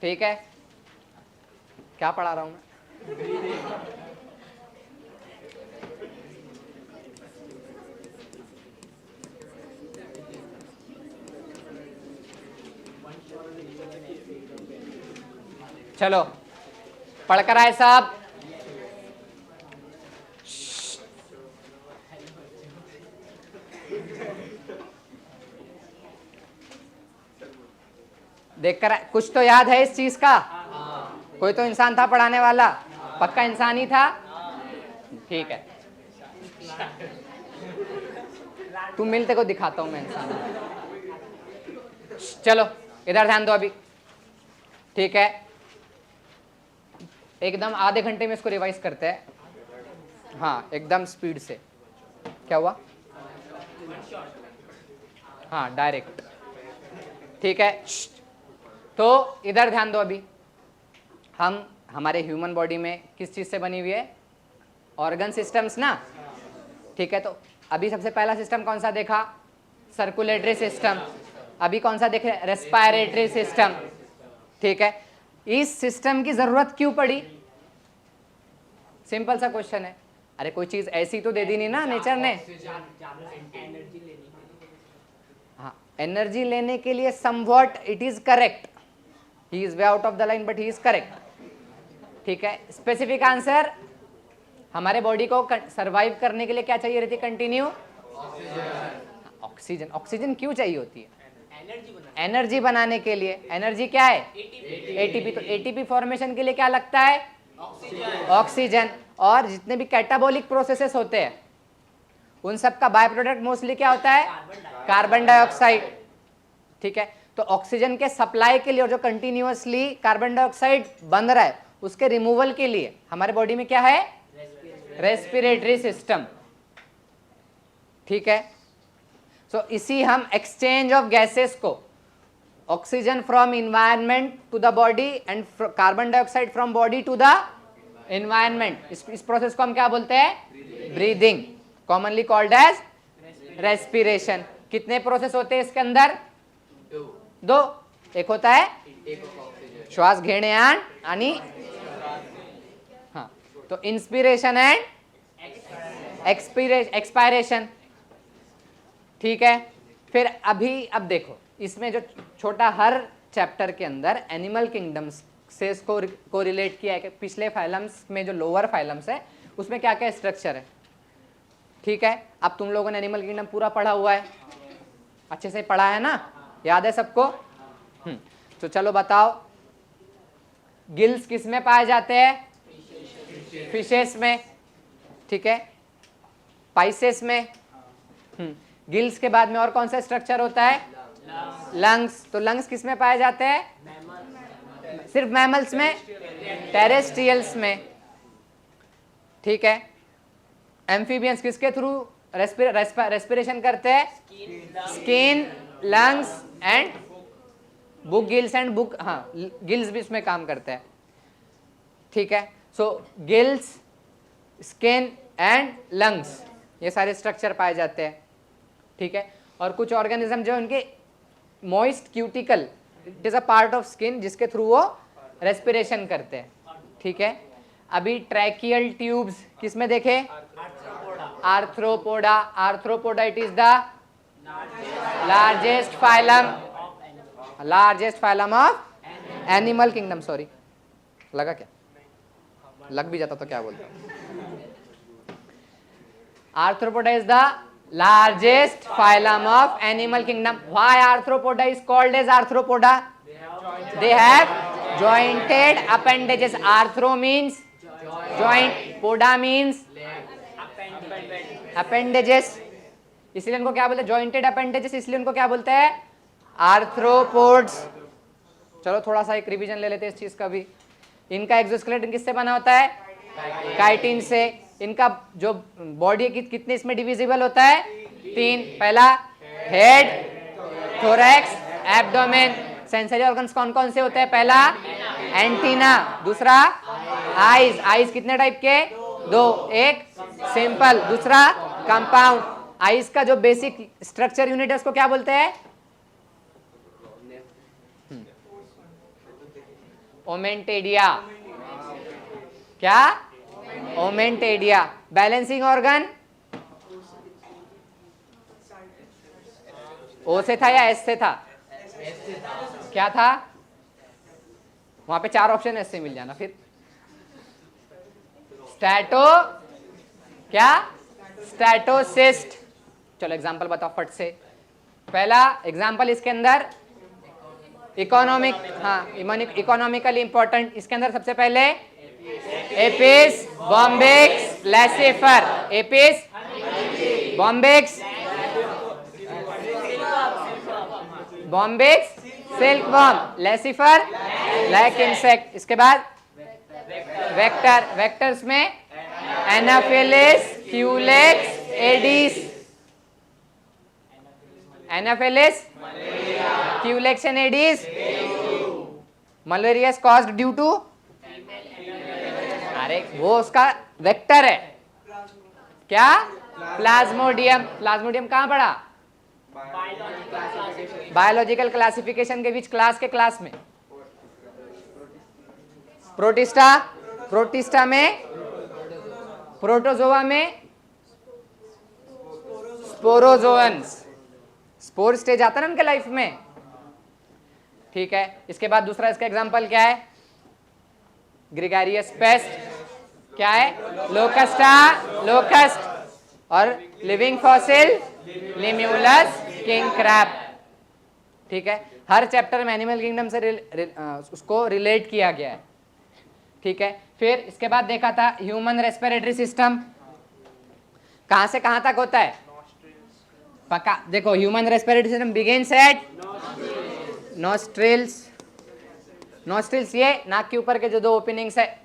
ठीक है, क्या पढ़ा रहा हूं मैं? चलो पढ़कर आए साहब? देखकर कुछ तो याद है इस चीज का? कोई तो इंसान था पढ़ाने वाला, पक्का इंसान ही था। ठीक है, तू मिलते को दिखाता हूं मैं इंसान। चलो इधर ध्यान दो अभी, ठीक है? एकदम आधे घंटे में इसको रिवाइज करते हैं। हाँ एकदम स्पीड से। क्या हुआ? हाँ डायरेक्ट, ठीक है। तो इधर ध्यान दो अभी, हम हमारे ह्यूमन बॉडी में किस चीज से बनी हुई है? ऑर्गन सिस्टम्स ना, ठीक है। तो अभी सबसे पहला सिस्टम कौन सा देखा? Circulatory system. अभी कौन सा देखे? रेस्पिरेटरी सिस्टम, ठीक है। इस सिस्टम की जरूरत क्यों पड़ी? सिंपल सा क्वेश्चन है। अरे कोई चीज ऐसी तो दे दी नहीं ना नेचर ने। हाँ एनर्जी लेने के लिए somewhat it is correct, he is way out of the line but he is correct, ठीक है। स्पेसिफिक आंसर, हमारे बॉडी को सरवाइव करने के लिए क्या चाहिए रहती है? Continue oxygen. ऑक्सीजन क्यों चाहिए होती है? एनर्जी बनाने के लिए। एनर्जी क्या है? एटीपी। तो एटीपी फॉर्मेशन के लिए क्या लगता है? ऑक्सीजन। और जितने भी कैटाबॉलिक प्रोसेसेस होते हैं उन सब का बाय प्रोडक्ट मोस्टली क्या होता है? कार्बन डाइऑक्साइड, ठीक है। तो ऑक्सीजन के सप्लाई के लिए और जो कंटिन्यूअसली कार्बन डाइऑक्साइड बन रहा है उसके रिमूवल के लिए हमारे बॉडी में क्या है? रेस्पिरेटरी सिस्टम, ठीक है। सो इसी हम एक्सचेंज ऑफ गैसेस को, oxygen from environment to the body and carbon dioxide from body to the environment, इस प्रोसेस को हम क्या बोलते हैं? Breathing, commonly called as respiration. कितने प्रोसेस होते हैं इसके अंदर? दो। एक होता है श्वास घेणे आणि, हाँ तो इंस्पिरेशन एंड एक्सपायरेशन, ठीक है। फिर अभी अब देखो इसमें जो छोटा हर चैप्टर के अंदर एनिमल किंगडम्स से इसको कोरिलेट किया है कि पिछले फाइलम्स में जो लोअर फाइलम्स है उसमें क्या क्या स्ट्रक्चर है, ठीक है। अब तुम लोगों ने एनिमल किंगडम पूरा पढ़ा हुआ है, अच्छे से पढ़ा है ना? याद है सबको? तो चलो बताओ, गिल्स किस में पाए जाते हैं? फिशेस में, ठीक है। पाइसेस में। गिल्स के बाद में और कौन सा स्ट्रक्चर होता है? लंग्स। तो लंग्स किस में पाए जाते हैं? सिर्फ मैमल्स में? टेरेस्ट्रियल्स में, ठीक है। एम्फीबियंस किसके थ्रू रेस्पिरेशन करते हैं? Skin, lungs and book gills and book, हाँ गिल्स भी इसमें काम करते हैं, ठीक है। सो गिल्स, स्किन एंड लंग्स, ये सारे स्ट्रक्चर पाए जाते हैं, ठीक है। और कुछ ऑर्गेनिज्म जो उनके moist cuticle, it is a part of skin जिसके थ्रू वो रेस्पिरेशन करते हैं, ठीक है। अभी ट्रैकियल ट्यूब्स किस में देखे? Arthropoda. Arthropoda it is the largest phylum of animal kingdom. Sorry लगा क्या? लग भी जाता तो क्या बोलता? Arthropoda is the largest phylum of animal kingdom. Why arthropoda is called as arthropoda? They have jointed appendages. Arthro means joint, poda means appendages. इसलिए इनको क्या बोलते हैं? jointed appendages, इसलिए इनको क्या बोलते हैं? arthropods. चलो थोड़ा सा एक रिवीजन ले लेते हैं इस चीज का भी। इनका एक्सोस्केलेटन किससे बना होता है? काइटिन से। इनका जो बॉडी कितने इसमें डिविजिबल होता है? 3। पहला head, thorax, abdomen. Sensory organs कौन कौन से होते हैं? पहला एंटीना, दूसरा आईज। आईज कितने टाइप के? 2, एक सिंपल, दूसरा कंपाउंड। आईज का जो बेसिक स्ट्रक्चर यूनिट है उसको क्या बोलते हैं? ओमेंटेडिया। क्या? ओमेंटेडिया। बैलेंसिंग ऑर्गन ओ से था या एस से था? क्या था वहां पे? 4 ऑप्शन एस से मिल जाना फिर। स्टैटो क्या? स्टैटोसिस्ट। चलो एग्जांपल बताओ फट से। पहला एग्जांपल इसके अंदर इकोनॉमिक, हाँ इकोनॉमिकली इंपॉर्टेंट। इसके अंदर सबसे पहले Apis Bombyx Laccifer. Apis Bombyx Bombyx silkworm, Laccifer lac insect. इसके बाद वेक्टर, वेक्टर्स में Anopheles Culex Aedes. Anopheles Culex and Aedes. Malaria is caused due to, अरे वो उसका वेक्टर है। क्या? प्लाज्मोडियम। प्लाज्मोडियम कहां पड़ा? बायोलॉजिकल क्लासिफिकेशन के बीच क्लास के क्लास में। प्रोटिस्टा, प्रोटिस्टा में, प्रोटोजोआ में स्पोरोजोअन्स। स्पोर स्टेज आता है ना उनके लाइफ में। ठीक है, इसके बाद दूसरा इसका एग्जांपल क्या है? Gregarious pest. क्या है? Locusta, locust. और living fossil Limulus king crab. ठीक है, हर चैप्टर में एनिमल किंगडम से उसको रिलेट किया गया है। ठीक है, फिर इसके बाद देखा था ह्यूमन रेस्पिरेटरी सिस्टम कहां से कहां तक होता है? पक्का देखो, human respiratory system begins at nostrils. Nostrils ये नाक के ऊपर के जो 2 ओपनिंग्स है,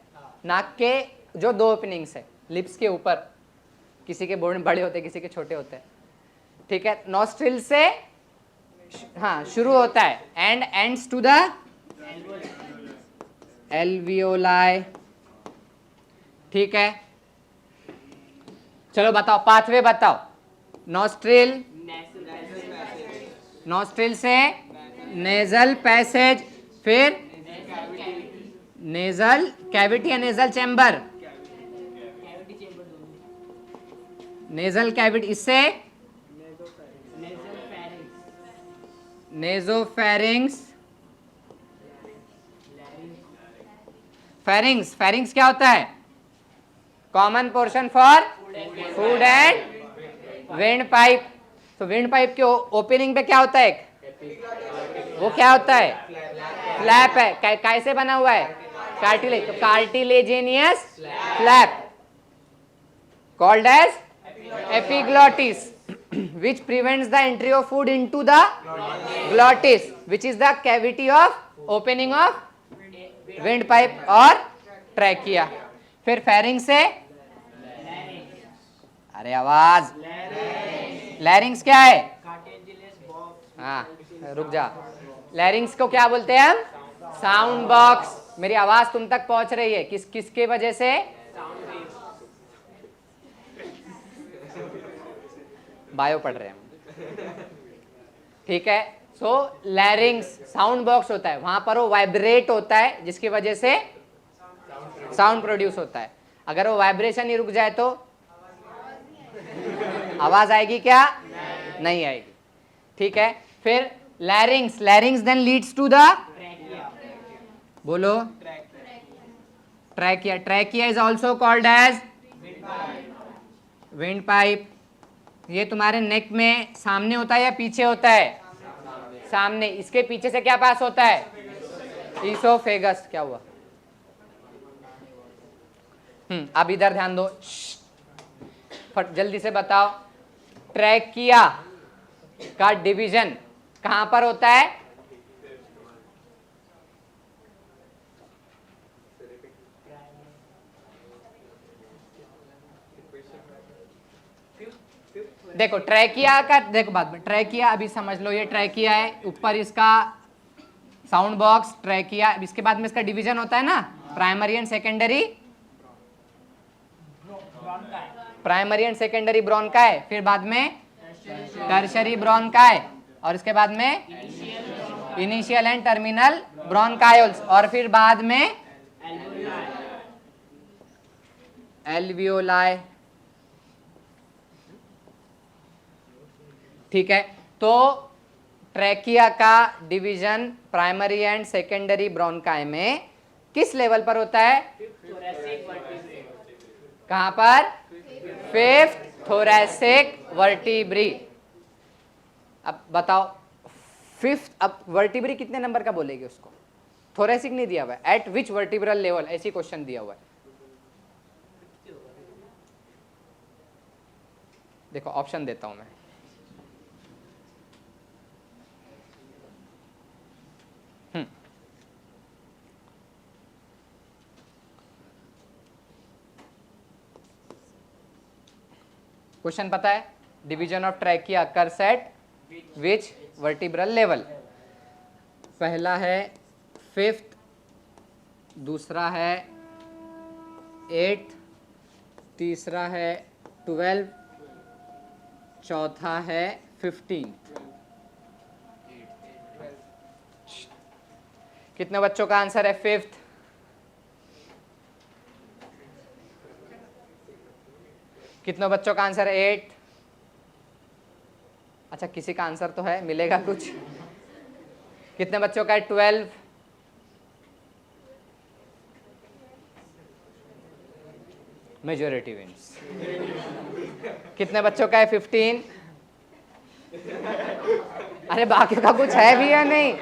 नाक के जो 2 ओपनिंग्स है लिप्स के ऊपर, किसी के बड़े होते हैं किसी के छोटे होते हैं। ठीक है, नॉस्ट्रिल से हाँ शुरू होता है and ends to the alveoli. ठीक है, चलो बताओ पाथवे बताओ। नॉस्ट्रिल, नॉस्ट्रिल से नेजल पैसेज, फिर नेजल कैविटी या नेजल चैम्बर? Nasal cavity. इससे नेजोफेरिंग्स। फेरिंग्स, फेरिंग्स क्या होता है? Common portion for food and windpipe. तो विंड पाइप के ओपनिंग पे क्या होता है? वो क्या होता है? फ्लैप है। कैसे बना हुआ है? कार्टिलेज। तो cartilaginous flap called as epiglottis which prevents the entry of food into the glottis which is the cavity of opening of windpipe और trachea। फिर pharynx से, अरे आवाज, लैरिंग्स क्या है? हाँ रुक जा, लैरिंग्स को क्या बोलते हैं हम? Sound box. मेरी आवाज तुम तक पहुंच रही है किसके वजह से? बायो पढ़ रहे हैं। ठीक है, सो लैरिंग्स साउंड बॉक्स होता है, वहां पर वो वाइब्रेट होता है जिसकी वजह से साउंड प्रोड्यूस होता है। अगर वो वाइब्रेशन ही रुक जाए तो आवाज आएगी क्या? नहीं आएगी। ठीक है, फिर larynx, larynx then leads to the, बोलो, trachea. Trachea is also called as wind pipe. ये तुम्हारे नेक में सामने होता है या पीछे होता है? सामने। इसके पीछे से क्या पास होता है? ईसोफेगस। क्या हुआ? अब इधर ध्यान दो, फट जल्दी से बताओ। ट्रैकिया का डिवीजन कहां पर होता है? देखो ट्रैकिया का, देखो बाद में, ट्रैकिया अभी समझ लो, ये ट्रैकिया है, ऊपर इसका साउंड बॉक्स ट्रैकिया। इसके बाद में इसका डिवीजन होता है ना, primary and secondary, primary and secondary bronchi, फिर बाद में टर्शरी ब्रोंकाई, और इसके बाद में इनिशियल एंड टर्मिनल ब्रोंकायोल्स, और फिर बाद में एल्वियोलाई। ठीक है, तो ट्रैकिया का division primary and secondary bronchi में किस लेवल पर होता है? कहां पर? Fifth thoracic vertebrae. अब बताओ फिफ्थ, अब वर्टिब्री कितने नंबर का बोलेगी उसको? थोरैसिक नहीं दिया हुआ है, एट विच वर्टिब्रल लेवल, ऐसी क्वेश्चन दिया हुआ है। देखो ऑप्शन देता हूं मैं, क्वेश्चन पता है? Division of trachea occurs at which vertebral level? पहला है फिफ्थ, दूसरा है एट्थ, तीसरा है 12, चौथा है 15। कितने बच्चों का आंसर है फिफ्थ? कितने बच्चों का आंसर है एट्थ? अच्छा किसी का आंसर तो है, मिलेगा कुछ। कितने बच्चों का है 12? Majority wins. कितने बच्चों का है 15? अरे बाकी का कुछ है भी या नहीं?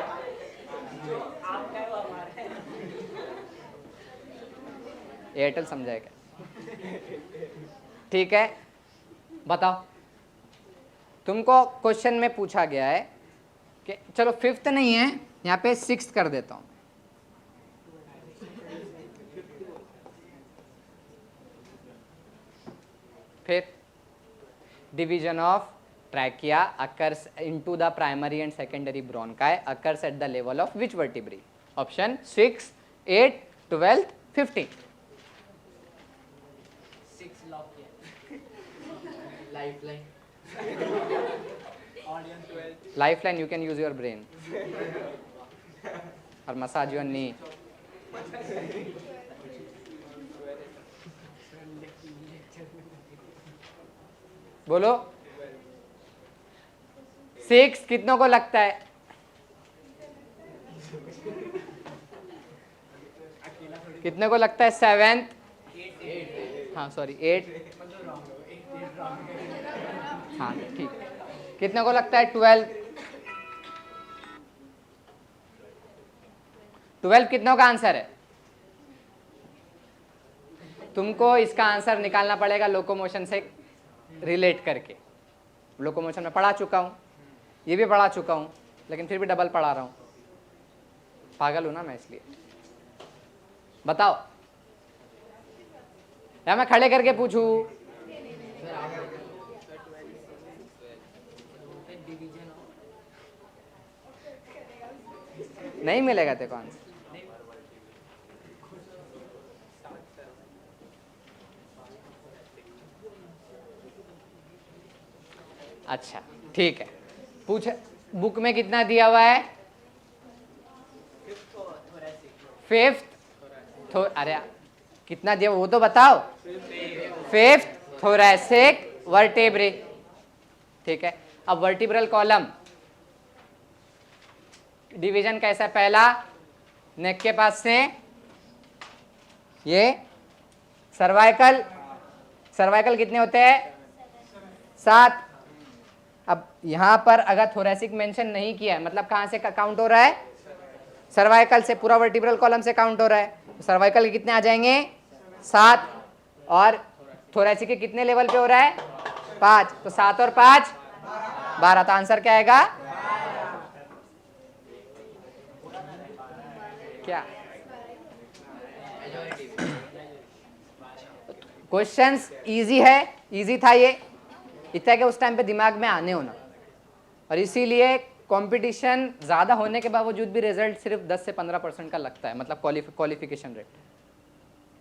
एयरटेल समझाएगा। ठीक है, बताओ। तुमको क्वेश्चन में पूछा गया है कि चलो फिफ्थ नहीं है, यहाँ पे सिक्स्थ कर देता हूं। फिर division of trachea occurs into the primary and secondary bronchi occurs at the level of which vertebrae? Option 6, 8, 12, 15। Lifeline, you can use your brain or massage your knee. बोलो 6 कितनों को लगता है? कितने को लगता है 7th? हाँ सॉरी 8। हाँ ठीक। कितने को लगता है 12? 12 कितनों का आंसर है? तुमको इसका आंसर निकालना पड़ेगा लोकोमोशन से रिलेट करके। लोकोमोशन में पढ़ा चुका हूं, ये भी पढ़ा चुका हूं, लेकिन फिर भी डबल पढ़ा रहा हूं। पागल हूं ना मैं इसलिए। बताओ, या मैं खड़े करके पूछूं? नहीं मिलेगा तेरे को आंसर। अच्छा ठीक है, पूछ। बुक में कितना दिया हुआ है? फिफ्थ अरे कितना दिया वो तो बताओ। Fifth thoracic vertebrae. ठीक है, अब वर्टिब्रल कॉलम डिवीजन कैसा है? पहला नेक के पास से ये सर्वाइकल। सर्वाइकल कितने होते हैं? 7। अब यहां पर अगर थोरैसिक मेंशन नहीं किया है, मतलब कहां से काउंट हो रहा है? सर्वाइकल से। पूरा वर्टिब्रल कॉलम से काउंट हो रहा है। सर्वाइकल के कितने आ जाएंगे? 7। और थोरैसिक के कितने लेवल पे हो रहा है? 5। तो 7 और 5 12। तो आंसर क्या आएगा? क्या क्वेश्चंस इजी है? इजी था ये, इतना कि उस टाइम पे दिमाग में आने होना। और इसीलिए कंपटीशन ज़्यादा होने के बावजूद भी रिजल्ट सिर्फ 10 से 15% का लगता है, मतलब क्वालिफिकेशन रेट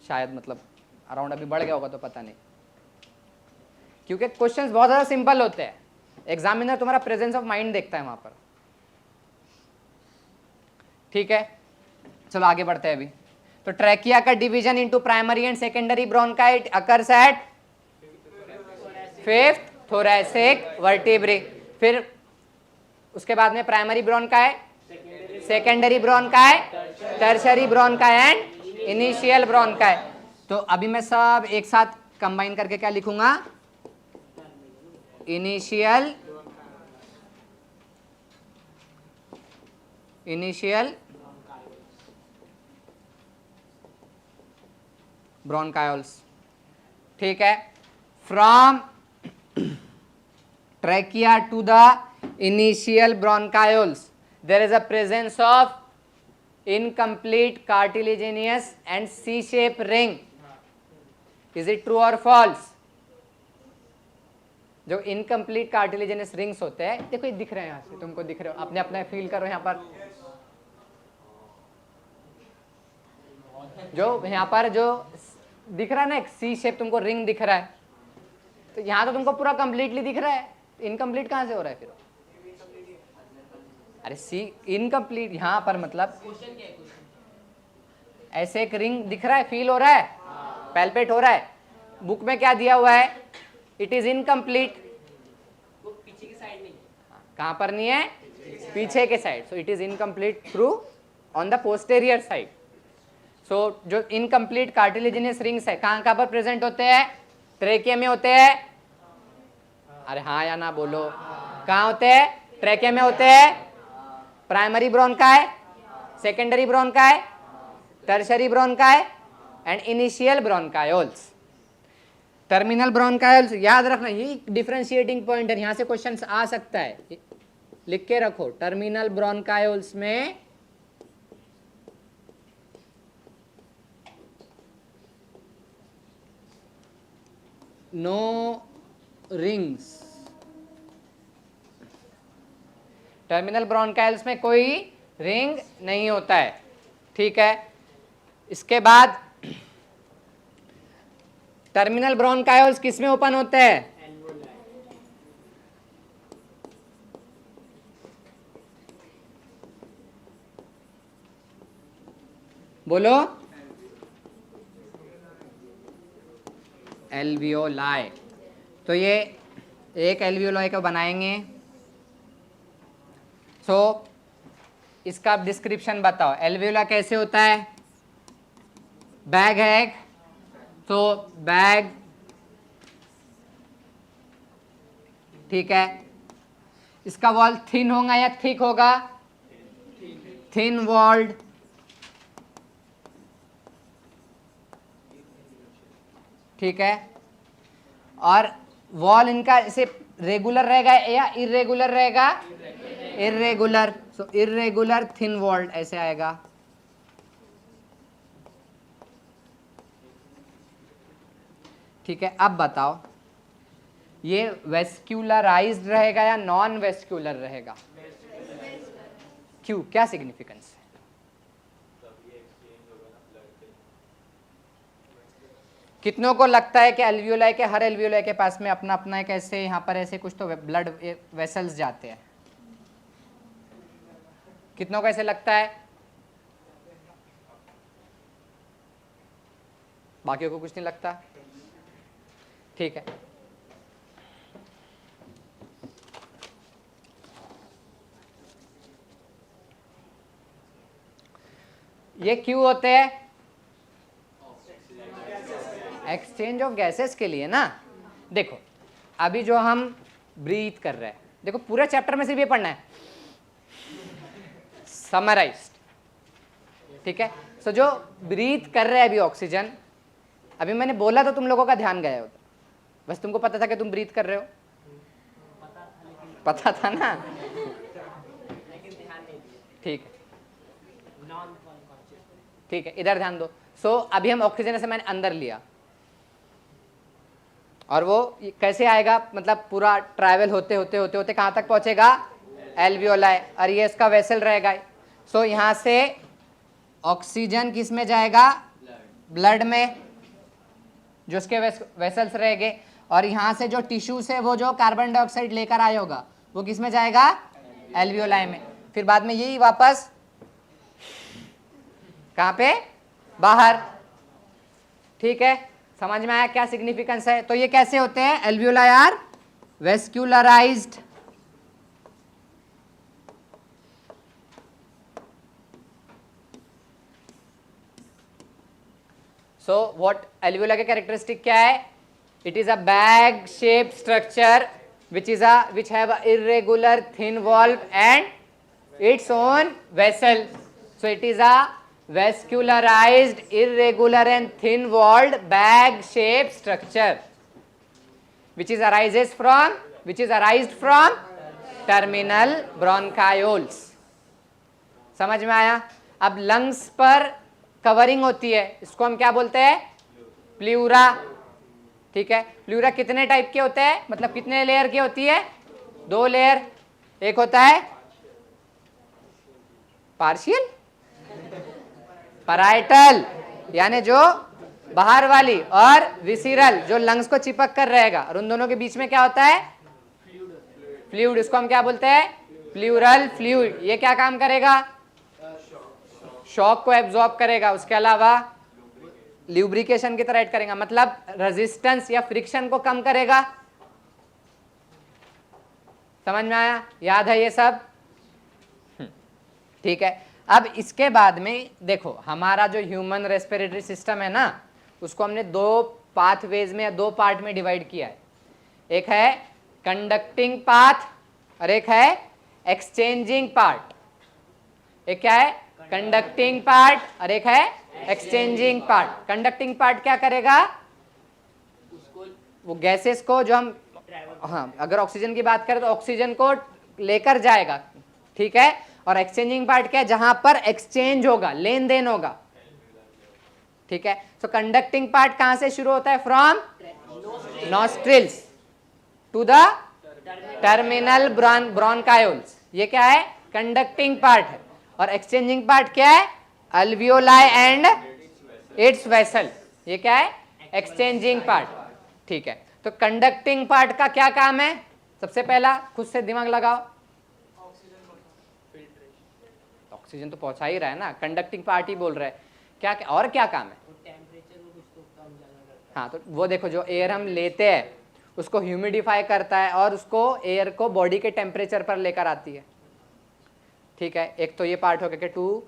शायद, मतलब अराउंड अभी बढ़ गया होगा तो पता नहीं, क्योंकि क्वेश्चंस बहुत ज़्यादा सिंपल होते हैं। एग्जामिनर तुम्हारा प्रेजेंस ऑफ माइंड देखता है वहाँ पर। ठीक है, चलो आगे बढ़ते हैं अभी। तो ट्रैकिया का division into primary and secondary bronchi occurs at fifth thoracic vertebrae. फिर उसके बाद में primary bronchi, secondary bronchi, tertiary bronchi and initial bronchi. तो अभी मैं सब एक साथ कंबाइन करके क्या लिखूंगा, इनिशियल ब्रोंकायोल्स। ठीक है, from trachea to the initial bronchioles there is a presence of incomplete cartilaginous and C-shaped ring. Is it true or false? जो इनकम्प्लीट कार्टिलेजिनस रिंग्स होते हैं, देखो ये दिख रहे हैं यहाँ से, तुमको दिख रहे हो, अपने अपने फील करो यहाँ पर। जो यहाँ पर जो दिख रहा है ना, एक सी शेप तुमको रिंग दिख रहा है, तो यहाँ तो तुमको पूरा कंप्लीटली दिख रहा है, इनकम्प्लीट कहाँ से हो रहा है फिर? अरे सी इनकम्प्लीट यहाँ पर मतलब ऐसे एक रिंग दिख रहा है, फील हो रहा है, पैल्पेट हो रहा है। बुक में क्या दिया हुआ है, इट इज इनकम्प्लीट, पीछे की साइड नहीं, कहाँ पर नहीं है, पीछे के side. So it is incomplete through on the posterior side. So जो इनकम्प्लीट कार्टिलेजिनस रिंग्स है कहाँ कहाँ पर प्रेजेंट होते हैं, ट्रेकिया में होते हैं। अरे हाँ या ना बोलो, कहाँ होते हैं, ट्रेकिया में होते हैं, primary bronchi, secondary bronchi, tertiary bronchi and initial bronchioles. Terminal bronchioles याद रखना, ये डिफरेंशिएटिंग पॉइंट है, यहां से क्वेश्चन आ सकता है, लिख के रखो। टर्मिनल ब्रोंकायोल्स में नो रिंग्स, टर्मिनल ब्रोंकाइल्स में कोई रिंग नहीं होता है। ठीक है, इसके बाद टर्मिनल ब्रोंकाइल्स किस में ओपन होते हैं, बोलो, एल्वियोलाई। तो ये एक एल्वियोलाई को बनाएंगे। सो इसका डिस्क्रिप्शन बताओ, एल्वियोला कैसे होता है, बैग है, तो बैग, ठीक है, इसका वॉल थिन होगा या थिक होगा, थिन वॉल्ड, ठीक है, और वॉल इनका इसे रेगुलर रहेगा या इरेगुलर रहेगा, इरेगुलर। सो इरेगुलर थिन वॉल्ड ऐसे आएगा। ठीक है, अब बताओ ये वेस्क्यूलराइज्ड रहेगा या नॉन वेस्क्यूलर रहेगा, क्यों, क्या सिग्निफिकेंस है? कितनों को लगता है कि एल्वियोलाई के, हर एल्वियोलाई के पास में अपना अपना एक ऐसे यहाँ पर ऐसे कुछ तो ब्लड वेसल्स जाते हैं, कितनों को ऐसे लगता है? बाकियों को कुछ नहीं लगता? ठीक है, ये क्यों होते हैं? एक्सचेंज ऑफ गैसेस के लिए ना। देखो अभी जो हम ब्रीथ कर रहे हैं, देखो पूरे चैप्टर में सिर्फ ये पढ़ना है, समराइज्ड, ठीक है। सो जो ब्रीथ कर रहे हैं अभी ऑक्सीजन, अभी मैंने बोला तो तुम लोगों का ध्यान गया होता, बस तुमको पता था कि तुम ब्रीथ कर रहे हो, पता था ना, ठीक है, ठीक है, इधर ध्यान दो। सो अभी हम ऑक्सीजन से मैंने अंदर लिया, और वो कैसे आएगा, मतलब पूरा ट्रैवल होते होते होते होते कहाँ तक पहुंचेगा, एल्वियोलाई, और ये इसका वेसल रहेगा। सो यहाँ से ऑक्सीजन किस में जाएगा, ब्लड में, जो उसके वेसल्स रहेंगे, और यहाँ से जो टिश्यू से वो जो कार्बन डाइऑक्साइड लेकर आया होगा वो किस में जाएगा, एल्वियोलाई में। फिर बाद में यही वापस कहाँ पे? बाहर। ठीक है, समझ में आया क्या सिग्निफिकेंस है? तो ये कैसे होते हैं? एल्वियोलाई आर वेस्क्यूलराइज्ड, सो व्हाट एल्वियोला के कैरेक्टरिस्टिक क्या है? It is a bag shape structure which have a irregular thin valve and its own vessel. So it is a vascularized, irregular and thin walled bag shaped structure which is arised from terminal bronchioles. समझ में आया? अब lungs पर covering होती है, इसको हम क्या बोलते हैं? प्लूरा। ठीक है, प्लूरा कितने टाइप के होते हैं, मतलब कितने लेयर की होती है? 2 लेयर। एक होता है पार्शियल पैराइटल यानी जो बाहर वाली, और विसिरल जो लंग्स को चिपक कर रहेगा, और उन दोनों के बीच में क्या होता है? फ्लूइड। इसको हम क्या बोलते हैं? Pleural fluid. ये क्या काम करेगा? शॉक को एब्जॉर्ब करेगा, उसके अलावा ल्यूब्रिकेशन की तरह एक्ट करेगा, मतलब रेजिस्टेंस या फ्रिक्शन को कम करेगा। समझ में आया? याद है ये सब? ठीक है, अब इसके बाद में देखो, हमारा जो ह्यूमन रेस्पिरेटरी सिस्टम है ना, उसको हमने 2 पाथवेज में या 2 पार्ट में डिवाइड किया है। एक है कंडक्टिंग पाथ और एक है एक्सचेंजिंग पार्ट। एक क्या है? कंडक्टिंग पार्ट और एक है एक्सचेंजिंग पार्ट। कंडक्टिंग पार्ट क्या करेगा? वो गैसेस को जो हम, हाँ, अगर ऑक्सीजन की बात करें तो ऑक्सीजन को लेकर जाएगा। ठीक है, और एक्सचेंजिंग पार्ट क्या है? जहां पर एक्सचेंज होगा, लेन देन होगा। ठीक है, सो कंडक्टिंग पार्ट कहां से शुरू होता है? From nostrils to the terminal bronchioles. ये क्या है? कंडक्टिंग पार्ट है। और एक्सचेंजिंग पार्ट क्या है? Alveoli and it's vessel. ये क्या है? Exchanging part. ठीक है, तो कंडक्टिंग पार्ट का क्या काम है? सबसे पहला खुद से दिमाग लगाओ। ऑक्सीजन तो पहुंचा ही रहा है ना, कंडक्टिंग पार्ट ही बोल रहा है। क्या और क्या काम है? हाँ, तो वो देखो, जो एयर हम लेते हैं उसको ह्यूमिडिफाई करता है और उसको एयर को बॉडी के टेम्परेचर पर लेकर आती है। ठीक है, एक तो ये पार्ट हो गया कि to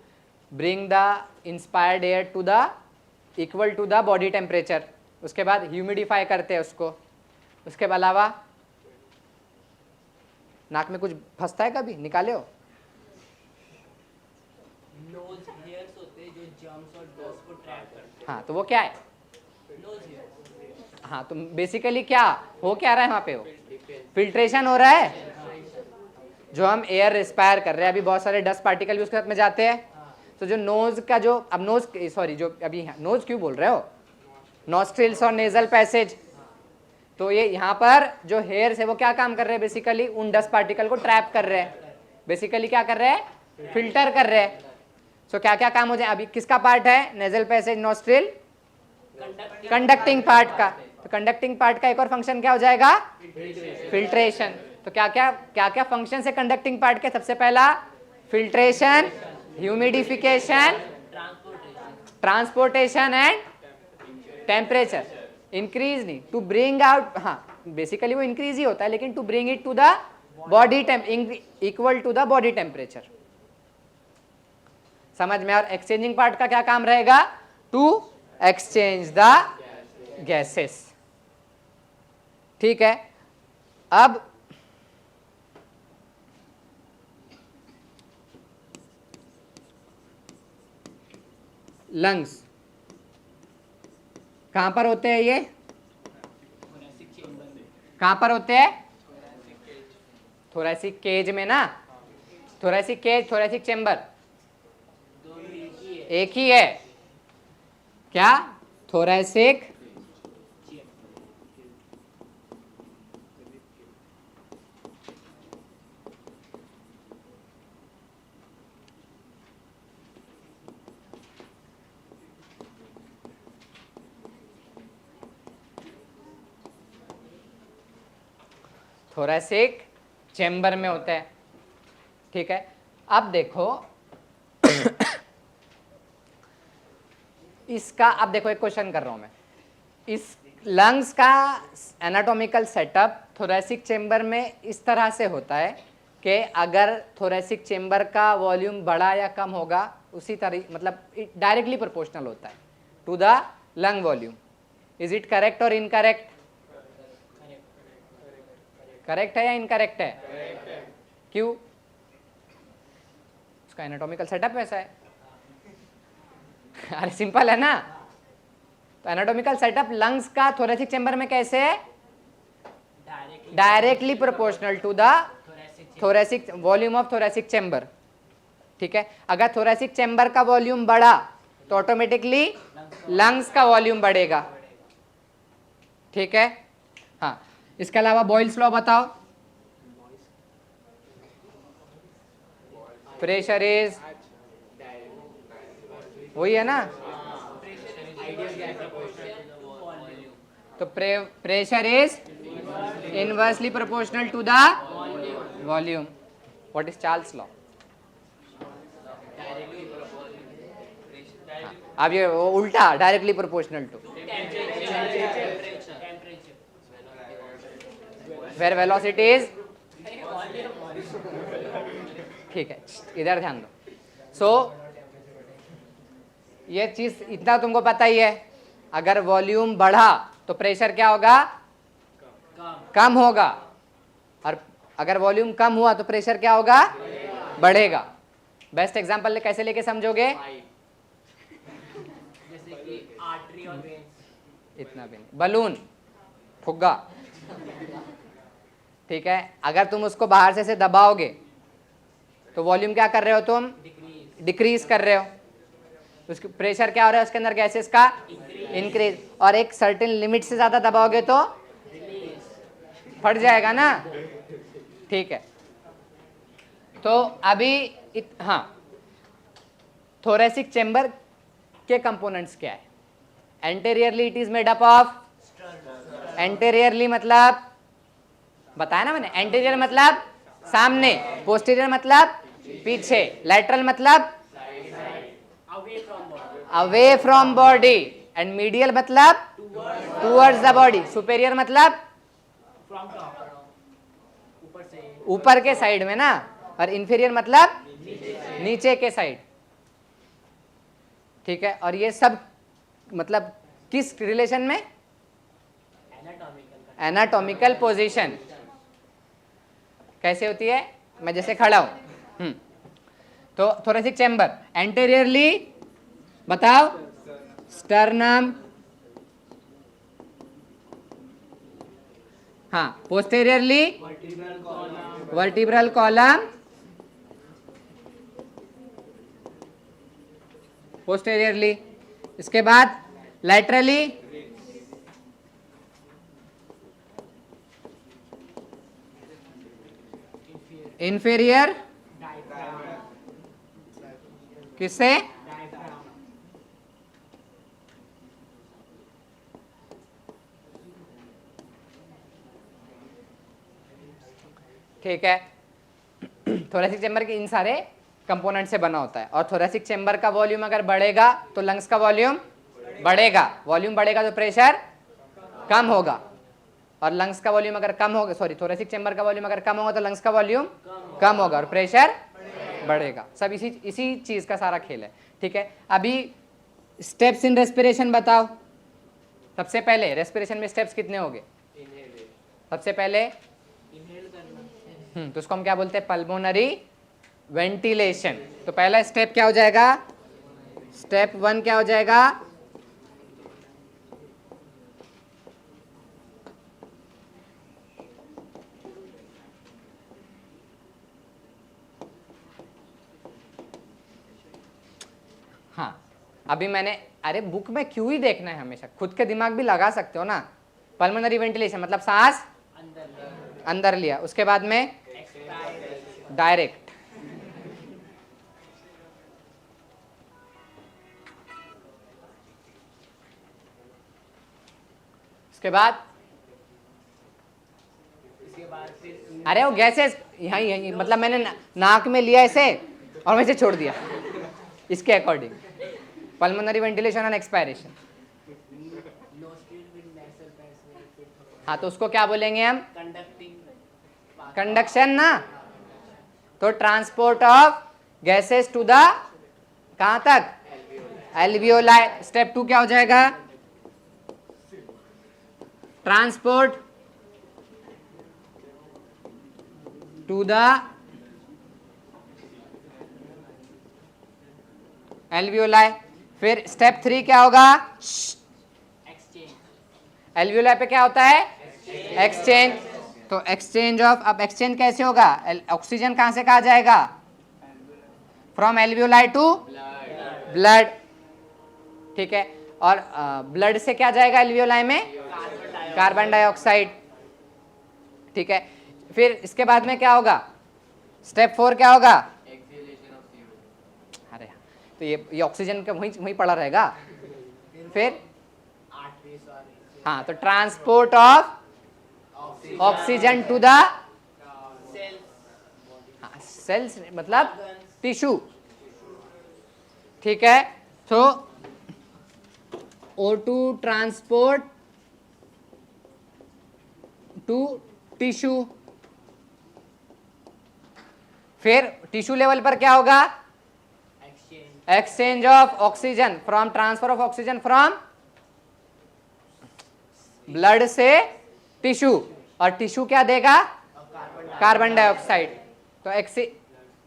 bring the inspired air to the equal to the body temperature. उसके बाद ह्यूमिडिफाई करते हैं उसको। उसके अलावा नाक में कुछ फंसता है, कभी निकाले हो? नोज हेयर्स होते हैं जो जर्म्स और डस्ट को ट्रैप करते हैं। हाँ, तो वो क्या है? Nose hair. हाँ, तो बेसिकली क्या हो, क्या रहा है वहाँ पे? हो फिल्ट्रेशन हो रहा है। जो हम एयर रिस्पायर कर रहे हैं, अभी बहुत सारे डस्ट पार्टिकल भी उसके साथ में जाते हैं। तो जो नोज का जो, अब नोज, सॉरी, जो अभी नोज क्यों बोल रहे हो? नॉस्ट्रिल्स और नेजल पैसेज। तो ये यहाँ पर जो हेयर्स है वो क्या काम कर रहे हैं? बेसिकली उन डस्ट पार्टिकल को ट्रैप कर रहे हैं। बेसिकली क्या कर रहे हैं? फिल्टर कर रहे हैं। सो क्या क्या काम हो जाए? अभी किसका पार्ट है? Nasal passage, nostril, conducting part का। तो कंडक्टिंग पार्ट का एक और फंक्शन क्या हो जाएगा? फिल्ट्रेशन। तो क्या क्या फंक्शन है कंडक्टिंग पार्ट के? सबसे पहला filtration, humidification, transportation and temperature increase, नहीं टू ब्रिंग आउट, हाँ बेसिकली वो इंक्रीज ही होता है, लेकिन to bring it to the body equal to the body temperature. समझ में? और एक्सचेंजिंग पार्ट का क्या काम रहेगा? To exchange the gases. ठीक है, अब लंग्स कहां पर होते हैं? ये कहां पर होते हैं? थोरैसिक केज में ना। थोरैसिक केज, थोरैसिक चेंबर एक ही है क्या? थोरैसिक थोरैसिक चेंबर में होता है। ठीक है, अब देखो इसका अब देखो एक क्वेश्चन कर रहा हूं मैं, इस लंग्स का एनाटॉमिकल सेटअप थोरेसिक चेंबर में इस तरह से होता है कि अगर थोरेसिक चेंबर का वॉल्यूम बढ़ा या कम होगा उसी तरह, मतलब डायरेक्टली प्रोपोर्शनल होता है to the lung volume. Is it correct और इनकरेक्ट? करेक्ट है या इनकरेक्ट है? क्यों? उसका एनाटॉमिकल सेटअप वैसा है। अरे सिंपल है ना। तो एनाटॉमिकल सेटअप लंग्स का थोरेसिक चेंबर में कैसे है? Directly proportional to the thoracic volume of thoracic chamber. ठीक है, अगर थोरेसिक चेंबर का वॉल्यूम बढ़ा तो ऑटोमेटिकली लंग्स का वॉल्यूम बढ़ेगा। ठीक है, हाँ। इसके अलावा बॉयल्स लॉ बताओ। प्रेशर इज, वही है ना, तो pressure is inversely proportional to the volume. What is Charles law? अब ये उल्टा, directly proportional to where velocity is, ठीक है, इधर ध्यान दो। सो ये चीज इतना तुमको पता ही है, अगर वॉल्यूम बढ़ा तो प्रेशर क्या होगा? कम होगा, और अगर वॉल्यूम कम हुआ तो प्रेशर क्या होगा? बढ़ेगा। बेस्ट एग्जांपल कैसे लेके समझोगे? जैसे कि आर्टरी और वेन्स। इतना भी नहीं, बलून, फुग्गा। ठीक है, अगर तुम उसको बाहर से दबाओगे तो वॉल्यूम क्या कर रहे हो तुम? डिक्रीज कर रहे हो। उसकी प्रेशर क्या हो रहा है उसके अंदर गैसेस का? इंक्रीज। और एक सर्टेन लिमिट से ज्यादा दबाओगे तो फट जाएगा ना। ठीक है, तो अभी हाँ, थोरेसिक चेंबर के कंपोनेंट्स क्या है? Anteriorly it is made up of, anteriorly मतलब बताया ना मैंने, एंटेरियर मतलब सामने, पोस्टीरियर मतलब पीछे, लैटरल मतलब away from body, and medial मतलब टूवर्ड्स द बॉडी, सुपेरियर मतलब ऊपर के साइड में ना, और इंफीरियर मतलब नीचे के साइड। ठीक है, और ये सब मतलब किस रिलेशन में? एनाटॉमिकल पोजीशन कैसे होती है? मैं जैसे खड़ा हूं, तो थोरेसिक चेंबर एंटेरियरली बताओ, स्टर्नम, हाँ, पोस्टेरियरली वर्टिब्रल कॉलम, पोस्टेरियरली, इसके बाद लैटरली इंफीरियर, किससे? ठीक है, थोरेसिक चेंबर के इन सारे कंपोनेंट से बना होता है, और थोरेसिक चेंबर का वॉल्यूम अगर बढ़ेगा तो लंग्स का वॉल्यूम बढ़ेगा, वॉल्यूम बढ़ेगा तो प्रेशर कम होगा, और लंग्स का वॉल्यूम अगर कम होगा, सॉरी, थोरेसिक चेंबर का वॉल्यूम अगर कम होगा तो लंग्स का वॉल्यूम कम होगा और प्रेशर बढ़ेगा। सब इसी चीज का सारा खेल है। ठीक है, अभी स्टेप्स इन रेस्पिरेशन बताओ। सबसे पहले रेस्पिरेशन में स्टेप्स कितने हो गए? सबसे पहले तो उसको हम क्या बोलते हैं? Pulmonary ventilation. तो पहला स्टेप क्या हो जाएगा? स्टेप 1 क्या हो जाएगा? हाँ, अभी मैंने, अरे बुक में क्यों ही देखना है हमेशा, खुद के दिमाग भी लगा सकते हो ना। पल्मोनरी वेंटिलेशन मतलब सांस अंदर लिया, उसके बाद में डायरेक्ट, उसके बाद अरे वो गैसेस यहीं मतलब मैंने नाक में लिया ऐसे और वैसे छोड़ दिया इसके according. Pulmonary ventilation and expiration. Low speed with national पैस हाँ, तो उसको क्या बोलेंगे हम? कंडक्टिंग कंडक्शन ना। तो transport of gases to the कहां तक? एल्वियोलाई। स्टेप 2 क्या हो जाएगा? Transport to the alveoli. फिर स्टेप 3 क्या होगा? एक्सचेंज एल्वियोलाई पे क्या होता है? एक्सचेंज। तो एक्सचेंज ऑफ, अब एक्सचेंज कैसे होगा? ऑक्सीजन कहां से कहा जाएगा? From alveoli to blood. ठीक है, और ब्लड से क्या जाएगा एल्वियोलाई में? Carbon dioxide. ठीक है, फिर इसके बाद में क्या होगा? स्टेप 4 क्या होगा? अरे तो ये ऑक्सीजन का वहीं पड़ा रहेगा। फिर हाँ, तो transport of oxygen to the cells, मतलब टिश्यू। ठीक है, तो O2 ट्रांसपोर्ट टू टिश्यू। फिर टिश्यू लेवल पर क्या होगा? Exchange of oxygen from, transfer of oxygen from blood से टिश्यू, और टिश्यू क्या देगा? Carbon dioxide. तो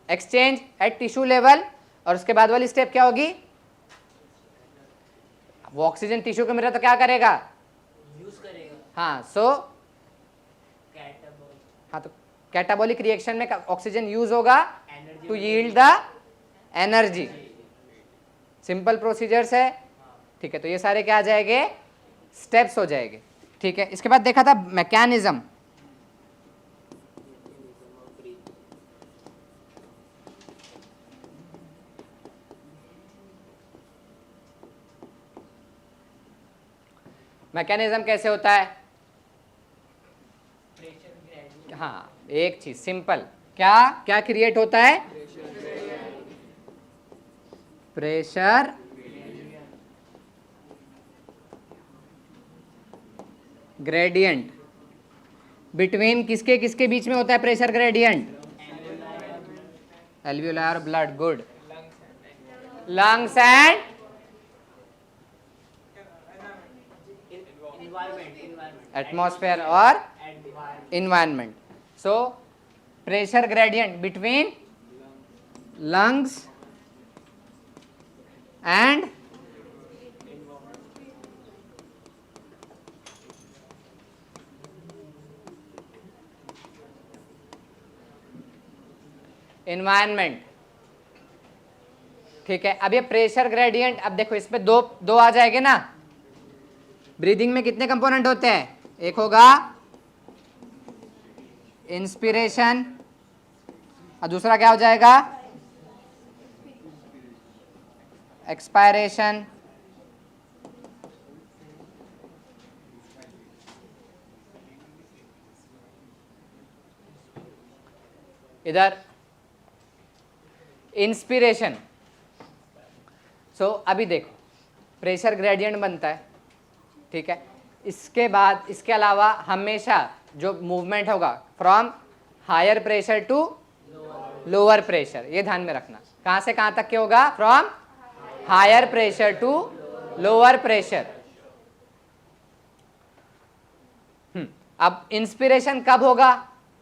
एक्सचेंज एट टिश्यू लेवल, और उसके बाद वाली स्टेप क्या होगी? वो ऑक्सीजन टिश्यू को मिला तो क्या करेगा? यूज करेगा हाँ, सो कैटाबॉल हाँ, तो कैटाबॉलिक रिएक्शन में ऑक्सीजन यूज होगा to yield the energy. Simple procedures है। ठीक है, तो ये सारे क्या आ जाएंगे? स्टेप्स हो जाएंगे। ठीक है, इसके बाद देखा था मैकेनिज्म। मैकेनिज्म कैसे होता है? प्रेशर ग्रेडियंट हाँ, एक चीज सिंपल, क्या क्या क्रिएट होता है? Pressure gradient. बिटवीन किसके किसके बीच में होता है प्रेशर ग्रेडियंट? एल्वियोलाई और blood. Good. Lungs and atmosphere और environment. So pressure gradient between lungs and environment। ठीक है, अब ये प्रेशर ग्रेडियंट, अब देखो इसमें दो आ जाएंगे ना। ब्रीदिंग में कितने कंपोनेंट होते हैं? एक होगा इंस्पिरेशन, और दूसरा क्या हो जाएगा? एक्सपायरेशन। इधर इंस्पिरेशन। सो अभी देखो प्रेशर ग्रेडियंट बनता है, ठीक है। इसके बाद इसके अलावा हमेशा जो मूवमेंट होगा from higher pressure to lower pressure, ये ध्यान में रखना। कहां से कहां तक के होगा? From higher pressure to lower pressure. अब इंस्पिरेशन कब होगा?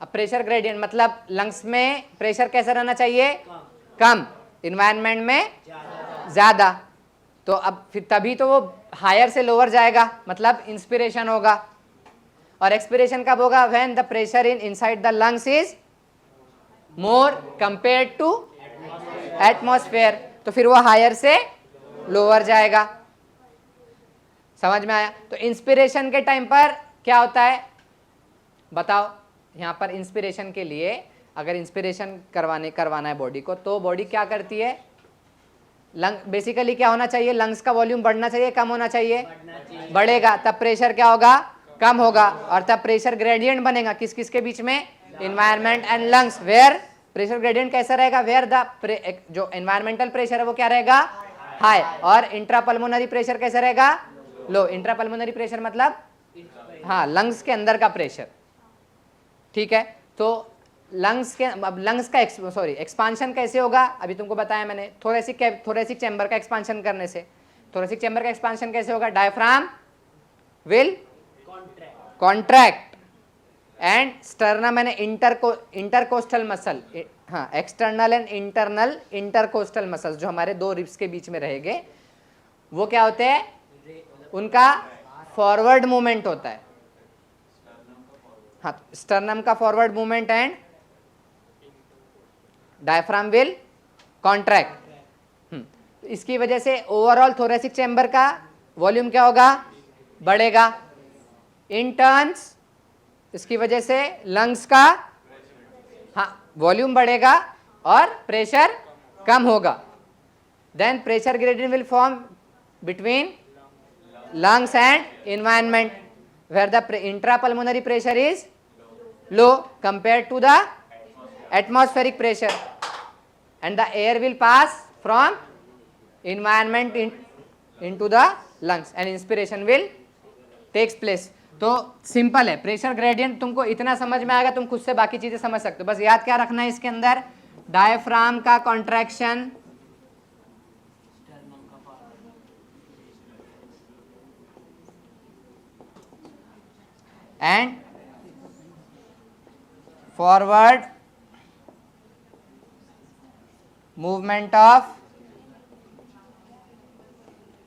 अब प्रेशर ग्रेडियंट मतलब लंग्स में प्रेशर कैसा रहना चाहिए? कम, इन्वायरमेंट में ज्यादा। तो अब फिर तभी तो वो हायर से लोअर जाएगा, मतलब इंस्पिरेशन होगा। और एक्सपिरेशन कब होगा? When the pressure in inside the lungs is more compared to atmosphere, तो फिर वो हायर से लोअर जाएगा। समझ में आया? तो इंस्पिरेशन के टाइम पर क्या होता है बताओ? यहां पर इंस्पिरेशन के लिए अगर इंस्पिरेशन करवाना है बॉडी को, तो बॉडी क्या करती है? लंग बेसिकली क्या होना चाहिए? लंग्स का वॉल्यूम बढ़ना चाहिए, कम होना चाहिए? बढ़ेगा, तब प्रेशर क्या होगा? कम होगा, और तब प्रेशर ग्रेडियंट बनेगा किस किस के बीच में? Environment and lungs. Where pressure gradient कैसा रहेगा? वेयर द जो एनवायरमेंटल प्रेशर है वो क्या रहेगा? हाई, और इंट्रापल्मोनरी प्रेशर कैसे रहेगा? लो। इंट्रापल्मोनरी प्रेशर मतलब हाँ लंग्स के अंदर का प्रेशर, ठीक है। तो लंग्स के, अब लंग्स का एक्सपांशन कैसे होगा? अभी तुमको बताया मैंने, थोरेसिक चैम्बर का एक्सपांशन करने से। थोरेसिक चैम्बर का एक्सपांशन कैसे होगा? Diaphragm will contract and sternum and intercostal muscle, हाँ external and internal intercostal muscles जो हमारे दो रिब्स के बीच में रहेंगे, वो क्या होते हैं? उनका फॉरवर्ड मूवमेंट होता है। हाँ, स्टर्नम का forward movement and diaphragm will contract. इसकी वजह से ओवरऑल थोरेसिक चैम्बर का वॉल्यूम क्या होगा? बढ़ेगा। इन टर्न्स इसकी वजह से लंग्स का हाँ वॉल्यूम बढ़ेगा और प्रेशर कम होगा। Then pressure gradient will form between lungs and environment where the intrapulmonary pressure is low compared to the atmospheric pressure, and the air will pass from environment into the lungs and inspiration will takes place. तो simple है, pressure gradient तुमको इतना समझ में आएगा, तुम खुद से बाकी चीजें समझ सकते हो। बस याद क्या रखना है इसके अंदर? डायफ्राम का contraction and forward movement of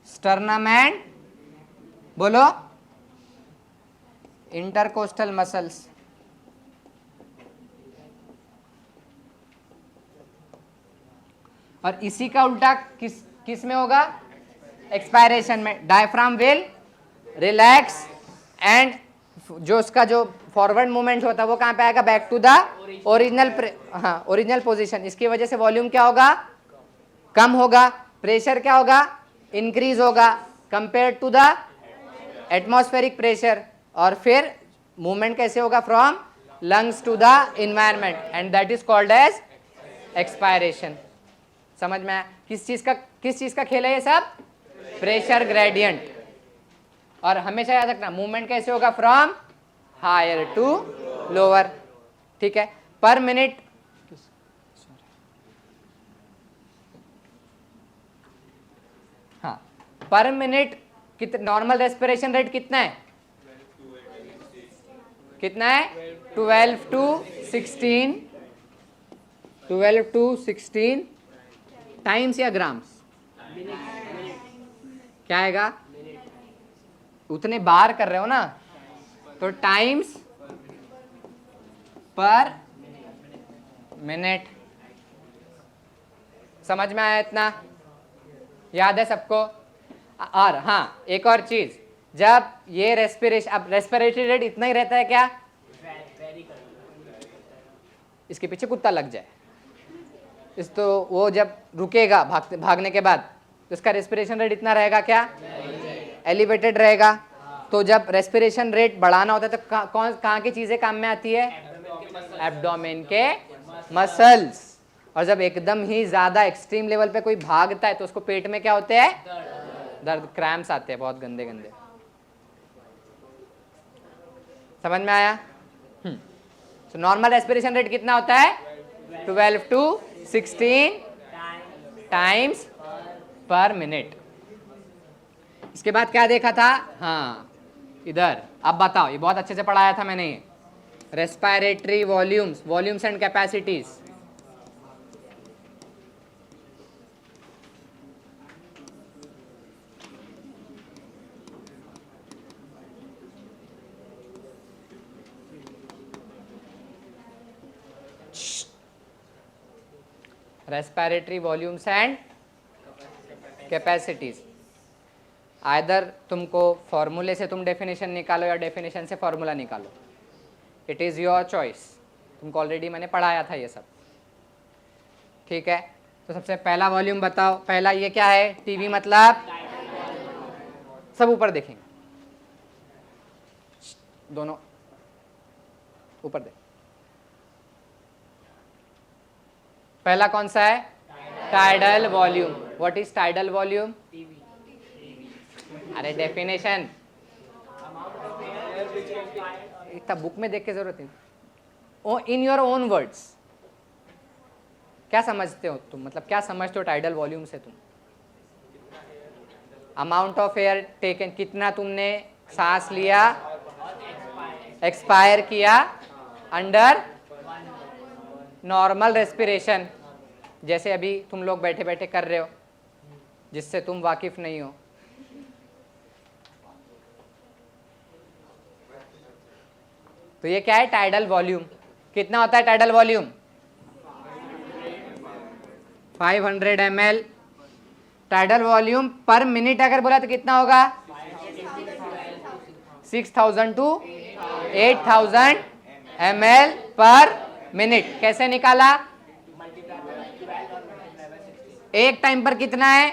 sternum and बोलो intercostal muscles। और इसी का उल्टा किस में होगा? एक्सपायरेशन में। डायफ्राम विल रिलैक्स एंड जो उसका जो फॉरवर्ड मूवमेंट होता है वो कहां पे आएगा? Back to the original position. इसकी वजह से वॉल्यूम क्या होगा? कम होगा। प्रेशर क्या होगा? इंक्रीज होगा compare to the atmospheric pressure. और फिर मूवमेंट कैसे होगा? From lungs to the environment, and that is called as expiration. समझ में आया? किस चीज का खेल है ये सब? Pressure gradient. और हमेशा याद रखना मूवमेंट कैसे होगा? फ्रॉम हायर टू लोअर, ठीक है। पर मिनट हाँ पर मिनट कितना नॉर्मल रेस्पिरेशन रेट कितना है? कितना है? 12 to 16 टाइम्स या ग्राम्स? क्या आएगा? उतने बार कर रहे हो ना, तो टाइम्स पर मिनट। समझ में आया? इतना याद है सबको? और हाँ एक और चीज, जब ये रेस्पिरेशन, अब रेस्पिरेटरी रेट इतना ही रहता है क्या? इसके पीछे कुत्ता लग जाए इस, तो वो जब रुकेगा भागने के बाद तो इसका रेस्पिरेशन रेट इतना रहेगा क्या? एलिवेटेड रहेगा। तो जब रेस्पिरेशन रेट बढ़ाना होता है तो कहाँ की चीजें काम में आती है? एब्डोमेन के मसल्स। और जब एकदम ही ज्यादा एक्सट्रीम लेवल पे कोई भागता है तो उसको पेट में क्या होते हैं? दर्द, क्रैम्प्स आते हैं बहुत गंदे गंदे। समझ में आया? तो नॉर्मल रेस्पिरेशन रेट कितना होता है? 12 to 16 टाइम्स पर मिनट। इसके बाद क्या देखा था? हाँ इधर, अब बताओ, ये बहुत अच्छे से पढ़ाया था मैंने ये। Respiratory volumes and capacities. Respiratory volumes and capacities. Either तुमको फॉर्मूले से तुम डेफिनेशन निकालो या डेफिनेशन से फॉर्मूला निकालो, इट इज़ योर चॉइस। तुमको ऑलरेडी मैंने पढ़ाया था ये सब, ठीक है। तो सबसे पहला वॉल्यूम बताओ। पहला ये क्या है? टीवी मतलब सब ऊपर देखेंगे, दोनों ऊपर देख। पहला कौन सा है? Tidal volume. What is tidal volume? अरे डेफिनेशन इतना बुक में देख के जरूरत नहीं. इन योर ओन वर्ड्स क्या समझते हो तुम, मतलब क्या समझते हो टाइडल वॉल्यूम से तुम? अमाउंट ऑफ एयर टेकन, कितना तुमने सांस लिया, एक्सपायर किया अंडर नॉर्मल रेस्पिरेशन, जैसे अभी तुम लोग बैठे बैठे कर रहे हो, जिससे तुम वाकिफ नहीं हो. तो ये क्या है टाइडल वॉल्यूम. कितना होता है tidal volume? 500 ml. Tidal volume पर मिनट अगर बोला तो कितना होगा? 6000 to 8000 ml पर मिनट. कैसे निकाला? एक टाइम पर कितना है?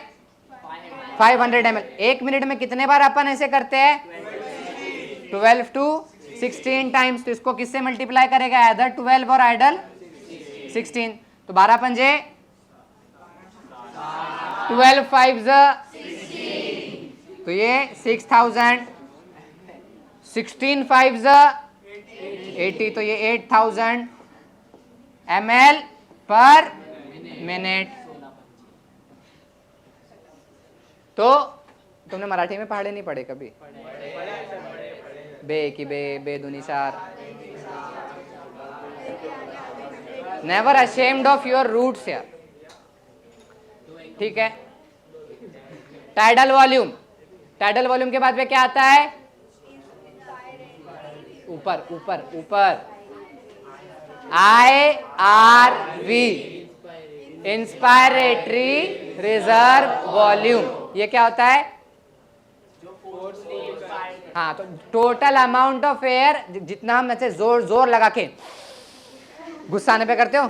500 ml. एक मिनट में कितने बार अपन ऐसे करते हैं? 12 to 16 टाइम्स. तो इसको किससे मल्टीप्लाई करेगा? इधर 12 और आइडल 16. तो 12 पंजे 12 5 तो ये 6000. 16 5 80 तो ये 8000 ml पर मिनट. तो तुमने मराठी में पहाड़े नहीं पढ़े कभी? बे की बे दुनी चार. Never ashamed of your roots यार. ठीक है. Tidal volume. टाइडल वॉल्यूम के बाद में क्या आता है? ऊपर ऊपर ऊपर IRV, इंस्पायरेटरी रिजर्व वॉल्यूम. ये क्या होता है? हाँ, तो टोटल अमाउंट ऑफ एयर जितना हम ऐसे जोर जोर लगा के गुस्सा आने पे करते हो.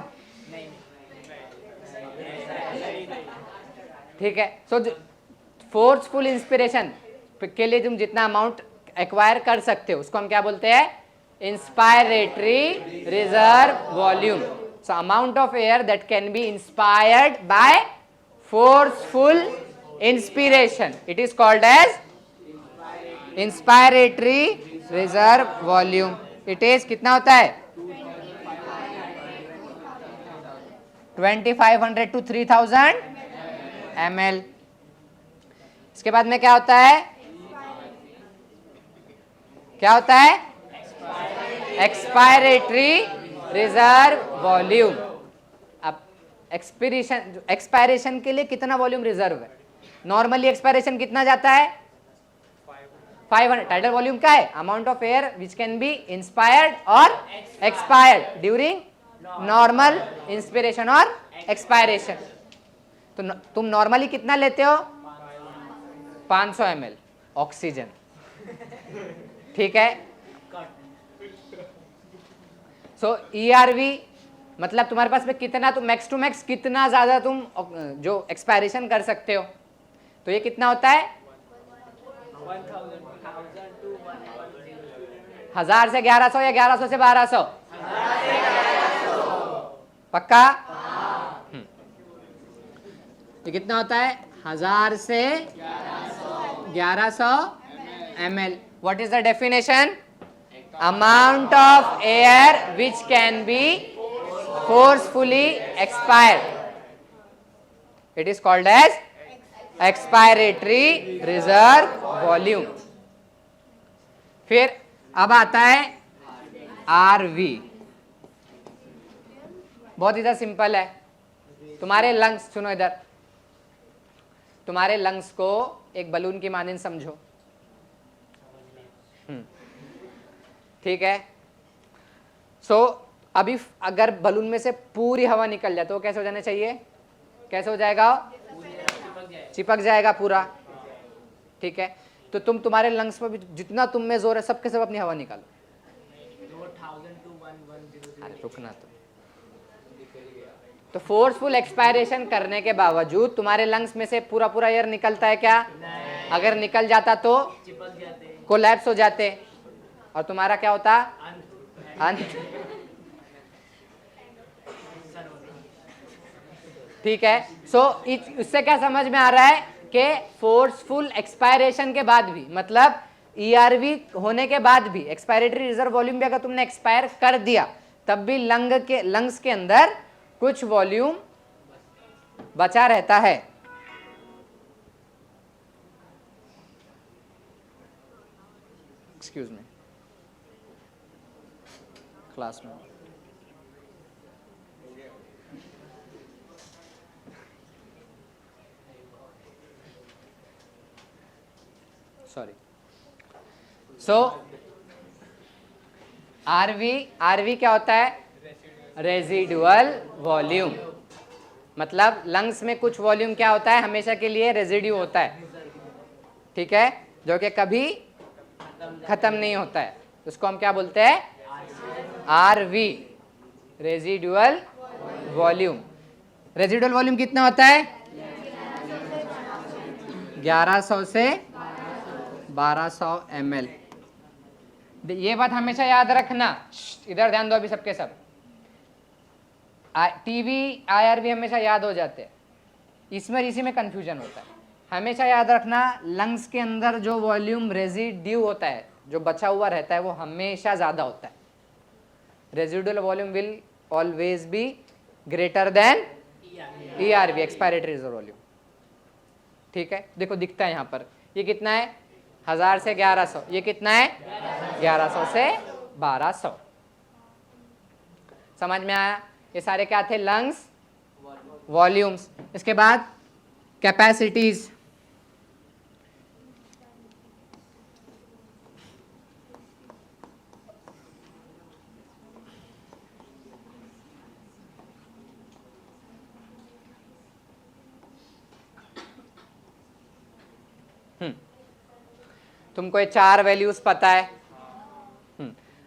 ठीक है. सो फोर्सफुल इंस्पिरेशन के लिए तुम जितना अमाउंट एक्वायर कर सकते हो उसको हम क्या बोलते हैं? Inspiratory reserve volume. So amount of air that can be inspired by forceful inspiration, it is called as inspiratory reserve volume. It is कितना होता है? 2500 to 3000 ml. इसके बाद में क्या होता है? क्या होता है? Expiratory reserve volume. अब एक्सपायरेशन के लिए कितना वॉल्यूम रिजर्व है? नॉर्मली एक्सपायरेशन कितना जाता है? 500. टाइडल वॉल्यूम क्या है? Amount of air which can be inspired और एक्सपायर्ड ड्यूरिंग नॉर्मल इंस्पिरेशन और एक्सपायरेशन. तो तुम नॉर्मली कितना लेते हो? 500 ml ऑक्सीजन. ठीक है. सो ERV मतलब तुम्हारे पास में कितना, तुम मैक्स टू मैक्स कितना ज्यादा तुम जो एक्सपायरेशन कर सकते हो. तो ये कितना होता है? 1000 से 1100 या 1100 से 1200? पक्का? ये कितना होता है? 1000 से 1100 ml. What is the definition? Amount of air which can be forcefully expired. It is called as expiratory reserve volume. फिर अब आता है RV. बहुत इधर सिंपल है. तुम्हारे लंग्स, सुनो इधर, तुम्हारे लंग्स को एक बलून की मानिंद समझो. ठीक है. सो अभी अगर बलून में से पूरी हवा निकल जाए तो कैसे हो जाना चाहिए? कैसे हो जाएगा? चिपक जाएगा पूरा. ठीक है. तो तुम तुम्हारे लंग्स में भी जितना तुम में जोर है सबके सब अपनी हवा निकालो. अरे रुकना तो फोर्सफुल एक्सपायरेशन करने के बावजूद तुम्हारे लंग्स में से पूरा पूरा एयर निकलता है क्या? अगर निकल जाता तो कोलैप्स हो जाते और तुम्हारा क्या होता? अंत. ठीक है। सो इससे क्या समझ में आ रहा है कि फोर्सफुल एक्सपायरेशन के बाद भी, मतलब ईआरवी होने के बाद भी, एक्सपायरेटरी रिजर्व वॉल्यूम भी अगर तुमने एक्सपायर कर दिया तब भी लंग्स के अंदर कुछ वॉल्यूम बचा रहता है। एक्सक्यूज मी, क्लास में सॉरी। सो आरवी क्या होता है? Residual volume. मतलब लंग्स में कुछ वॉल्यूम क्या होता है? हमेशा के लिए रेजिड्यू होता है, ठीक है, जो कि कभी खत्म नहीं होता है। उसको हम क्या बोलते हैं? RV, residual volume. Residual volume कितना होता है? 1100 से 1200 ml। ये बात हमेशा याद रखना, इधर ध्यान दो अभी सबके सब। टीवी आईआरवी हमेशा याद हो जाते हैं, इसमें इसी में कंफ्यूजन होता है। हमेशा याद रखना, लंग्स के अंदर जो वॉल्यूम रेजिड्यू होता है, जो बचा हुआ रहता है, वो हमेशा ज़्यादा होता है। Residual volume will always be greater than ERV, expiratory reserve volume, ठीक है। देखो दिखता है यहाँ पर, ये कितना है? 1000 से 1100। ये कितना है? 1100 से 1200। समझ में आया? ये सारे क्या थे? Lungs volumes. इसके बाद कैपेसिटीज। तुमको ये 4 वैल्यूज पता है।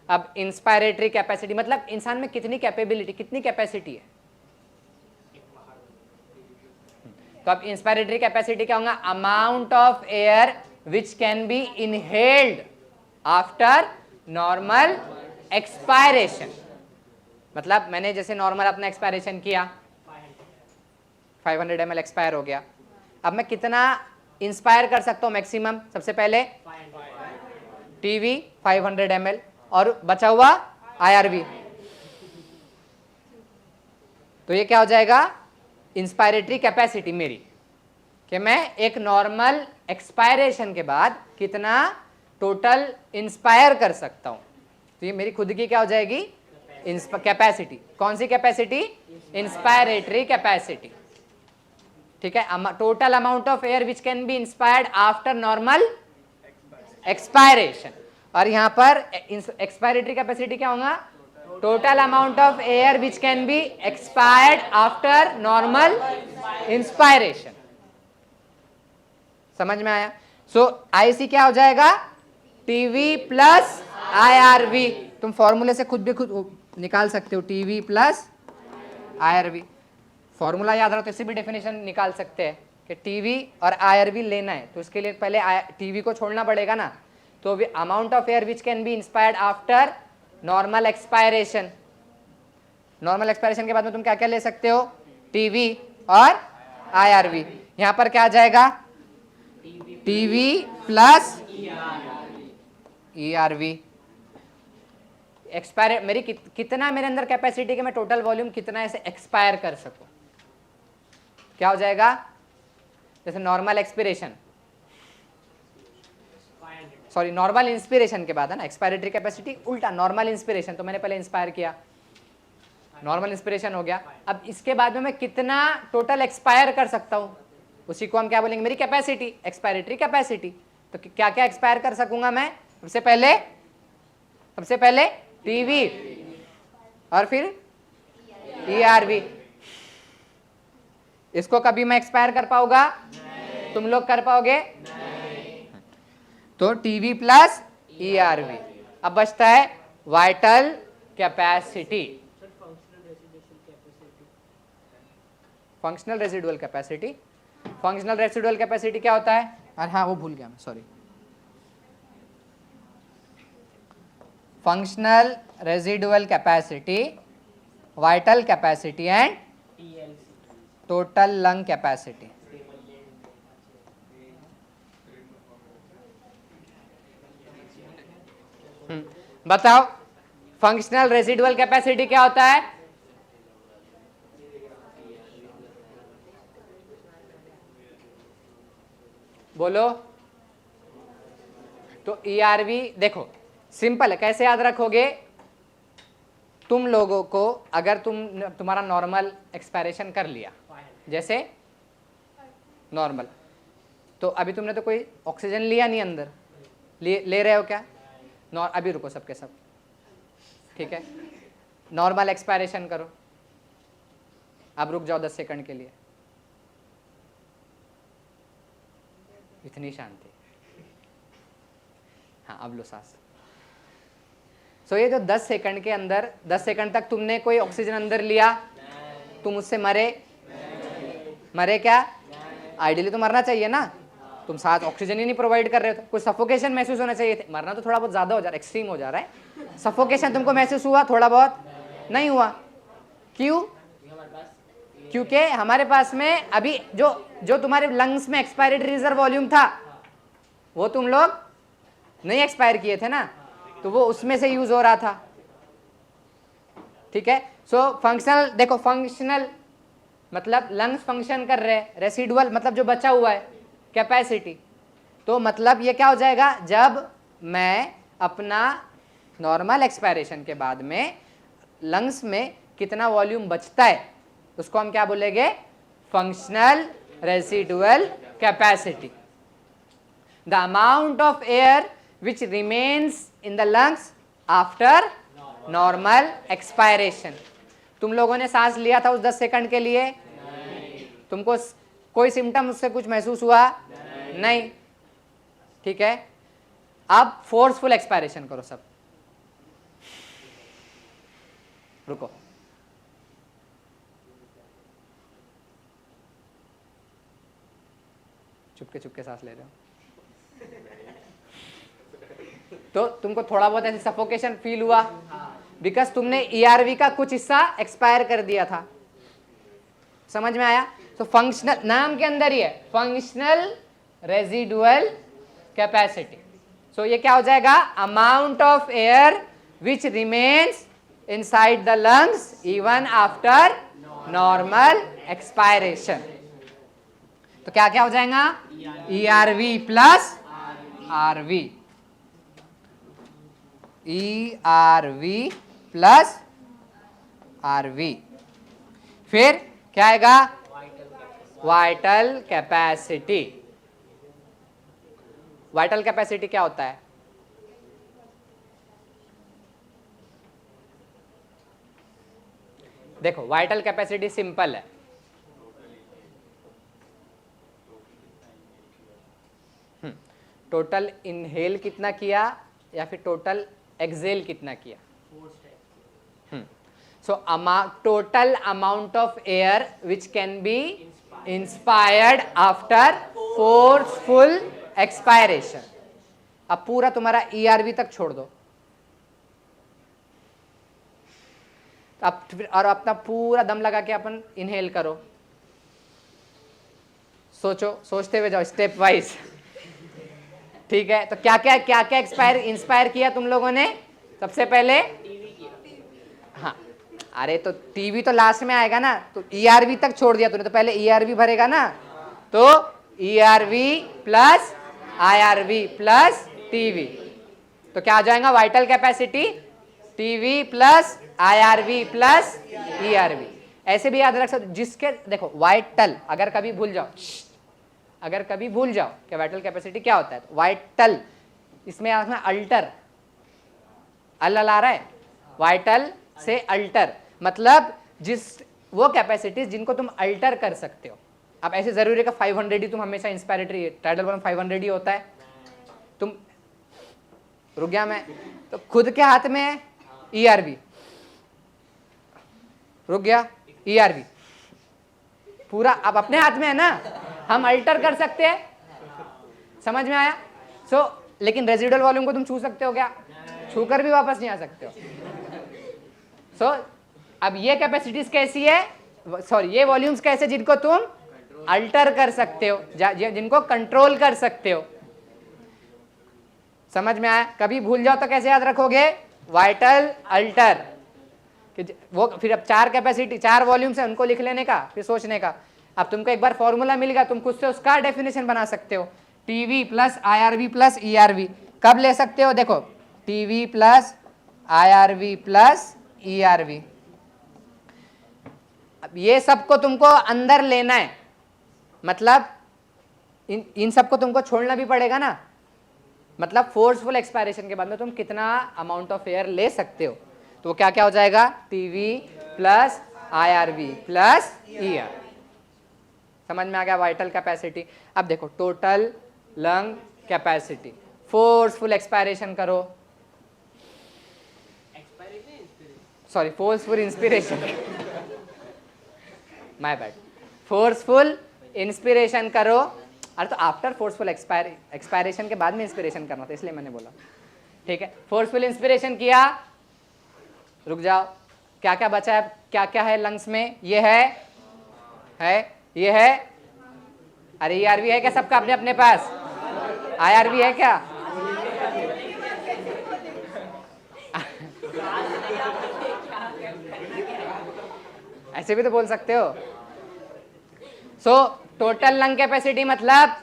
अब इंस्पायरेटरी कैपेसिटी मतलब इंसान में कितनी कैपेबिलिटी, कितनी कैपेसिटी है। तो अब इंस्पायरेटरी कैपेसिटी क्या होगा? Amount of air which can be inhaled after normal expiration. मतलब मैंने जैसे नॉर्मल अपना एक्सपायरेशन किया, 500 ml एक्सपायर हो गया। अब मैं कितना इंस्पायर कर सकता हूं मैक्सिमम? सबसे पहले टीवी 500 ml और बचा हुआ आईआरवी। तो ये क्या हो जाएगा? इंस्पायरेटरी कैपेसिटी मेरी, कि मैं एक नॉर्मल एक्सपायरेशन के बाद कितना टोटल इंस्पायर कर सकता हूं। तो ये मेरी खुद की क्या हो जाएगी? कैपेसिटी। कौन सी कैपेसिटी? इंस्पायरेटरी कैपेसिटी, ठीक है। Total amount of air which can be inspired after normal expiration. और यहां पर एक्सपायरेटरी कैपेसिटी क्या होगा? Total amount of air which can be expired after normal inspiration. समझ में आया? सो आईसी क्या हो जाएगा? TV plus IRV. तुम फॉर्मूले से खुद भी खुद निकाल सकते हो, टीवी प्लस आईआरवी। फॉर्मूला याद रहो तो इससे भी डेफिनेशन निकाल सकते हैं कि टीवी और आईआरवी लेना है, तो उसके लिए पहले टीवी को छोड़ना पड़ेगा ना। तो amount of air which can be inspired after normal expiration. Normal expiration के बाद में तुम क्या क्या ले सकते हो? टीवी और आईआरवी। यहां पर क्या आ जाएगा? TV plus ERV. एक्सपायर मेरी कितना मेरे अंदर कैपेसिटी के मैं टोटल वॉल्यूम कितना ऐसे एक्सपायर कर सकूं, क्या हो जाएगा? जैसे normal expiration, sorry normal inspiration के बाद है ना, एक्सपायरेटरी कैपेसिटी उल्टा, नॉर्मल इंस्पिरेशन तो मैंने पहले इंस्पायर किया, नॉर्मल इंस्पिरेशन हो गया। अब इसके बाद में मैं कितना टोटल एक्सपायर कर सकता हूं, उसी को हम क्या बोलेंगे? मेरी कैपेसिटी, एक्सपायरेटरी कैपेसिटी। तो क्या क्या एक्सपायर कर सकूंगा मैं? सबसे पहले टीवी और फिर ईआरवी। इसको कभी मैं एक्सपायर कर पाऊंगा? तुम लोग कर पाओगे? तो टीवी प्लस ईआरवी। अब बचता है vital capacity, functional residual capacity. Functional residual capacity क्या होता है? अरे हाँ वो भूल गया मैं, sorry. Functional residual capacity, vital capacity and total lung capacity. बताओ फंक्शनल रेसिडुअल कैपेसिटी क्या होता है? बोलो। तो ERV देखो सिंपल है, कैसे याद रखोगे? तुम लोगों को अगर तुम्हारा नॉर्मल एक्सपायरेशन कर लिया, जैसे नॉर्मल, तो अभी तुमने तो कोई ऑक्सीजन लिया नहीं अंदर, ले रहे हो क्या? अभी रुको सबके सब, ठीक है, नॉर्मल एक्सपायरेशन करो। अब रुक जाओ 10 सेकंड के लिए, इतनी शांति। हाँ अब लो सांस। सो ये जो 10 सेकंड के अंदर, 10 सेकंड तक तुमने कोई ऑक्सीजन अंदर लिया, तुम उससे मरे क्या? आइडियली तो मरना चाहिए ना, तुम साथ ऑक्सीजन ही नहीं प्रोवाइड कर रहे हो, कुछ सफोकेशन महसूस होना चाहिए थे। मरना तो थोड़ा बहुत ज्यादा हो जा रहा है, एक्सट्रीम हो जा रहा है। सफोकेशन तुमको महसूस हुआ थोड़ा बहुत? नहीं हुआ। क्यों? क्योंकि हमारे पास में अभी जो तुम्हारे लंग्स में एक्सपायरेटरी रिजर्व वॉल्यूम था वो तुम लोग नहीं एक्सपायर किए थे ना, तो वो उसमें से यूज हो रहा था, ठीक है। सो फंक्शनल देखो, फंक्शनल मतलब लंग्स फंक्शन कर रहे हैं, रेसिडुअल मतलब जो बचा हुआ है कैपेसिटी, तो मतलब ये क्या हो जाएगा? जब मैं अपना नॉर्मल एक्सपायरेशन के बाद में लंग्स में कितना वॉल्यूम बचता है उसको हम क्या बोलेंगे? Functional residual capacity. The amount of air which remains in the lungs after normal expiration। तुम लोगों ने सांस लिया था उस 10 सेकंड के लिए, तुमको कोई सिम्टम उससे कुछ महसूस हुआ? नहीं, ठीक है। अब फोर्सफुल एक्सपायरेशन करो सब, रुको। चुपके चुपके सांस ले रहे हो तो तुमको थोड़ा बहुत ऐसे सफोकेशन फील हुआ, बिकॉज तुमने ERV का कुछ हिस्सा एक्सपायर कर दिया था। समझ में आया? तो फंक्शनल नाम के अंदर ही है, फंक्शनल रेजिडुअल कैपेसिटी। सो ये क्या हो जाएगा? Amount of air which remains inside the lungs even after normal expiration. तो क्या क्या हो जाएगा? ERV plus RV, ERV plus RV। फिर क्या आएगा? Vital capacity. वाइटल कैपेसिटी क्या होता है? देखो वाइटल कैपेसिटी सिंपल है, टोटल इनहेल कितना किया या फिर टोटल एक्सेल कितना किया? So total amount of air which can be inspired after forceful expiration. अब पूरा तुम्हारा ERV तक छोड़ दो, अब और अपना पूरा दम लगा के अपन इनहेल करो। सोचो, सोचते हुए जाओ स्टेप वाइज, ठीक है। तो क्या क्या इंस्पायर किया तुम लोगों ने? सबसे पहले हाँ, अरे तो टीवी तो लास्ट में आएगा ना, तो ERV तक छोड़ दिया तूने, तो पहले ERV भरेगा ना, तो ERV plus IRV plus TV, तो क्या आ जाएगा? Vital capacity TV plus IRV plus ERV। ऐसे भी याद रख सकते, जिसके देखो वाइटल, अगर कभी भूल जाओ कि वाइटल कैपेसिटी क्या होता है, तो वाइटल इसमें अल्टर, अल आ रहा है, वाइटल से अल्टर मतलब जिस वो कैपेसिटीज जिनको तुम अल्टर कर सकते हो। अब ऐसे जरूरी है कि 500 ही तुम हमेशा इंस्पायरेटरी, टाइडल बॉल में 500 ही होता है। तुम रुक गया मैं, तो खुद के हाथ में है ERV, रुक गया ERV पूरा अब अपने हाथ में है ना, हम अल्टर कर सकते हैं। समझ में आया? सो लेकिन रेजिडुअल वॉल्यूम को तुम छू सकते हो क्या? छू कर भी वापस नहीं आ सकते हो। सो अब ये कैपेसिटीज कैसी है? सॉरी ये वॉल्यूम्स कैसे जिनको तुम अल्टर कर सकते हो, जिनको कंट्रोल कर सकते हो। समझ में आया? कभी भूल जाओ तो कैसे याद रखोगे? वाइटल अल्टर कि वो फिर अब 4 कैपेसिटी 4 वॉल्यूम्स है उनको लिख लेने का, फिर सोचने का। अब तुमको एक बार फॉर्मूला मिल गया, तुम खुद से उसका डेफिनेशन बना सकते हो। TV plus IRV plus ERV कब ले सकते हो? देखो TV plus IRV plus ERV, अब ये सबको तुमको अंदर लेना है, मतलब इन सबको तुमको छोड़ना भी पड़ेगा ना। मतलब फोर्सफुल एक्सपायरेशन के बाद में तुम कितना अमाउंट ऑफ एयर ले सकते हो, तो क्या क्या हो जाएगा? TV plus IRV plus ER। समझ में आ गया? Vital capacity. अब देखो total lung capacity, forceful expiration करो, sorry forceful inspiration my bad, forceful inspiration करो। अरे तो आफ्टर फोर्सफुल एक्सपायरेशन के बाद में इंस्पिरेशन करना था, इसलिए मैंने बोला। ठीक है, फोर्सफुल इंस्पिरेशन किया, रुक जाओ, क्या क्या बचा है, क्या क्या है लंग्स में? ये ये है, अरे ERV है क्या सबका अपने अपने पास? IRV है क्या? ऐसे भी तो बोल सकते हो। सो टोटल लंग कैपेसिटी मतलब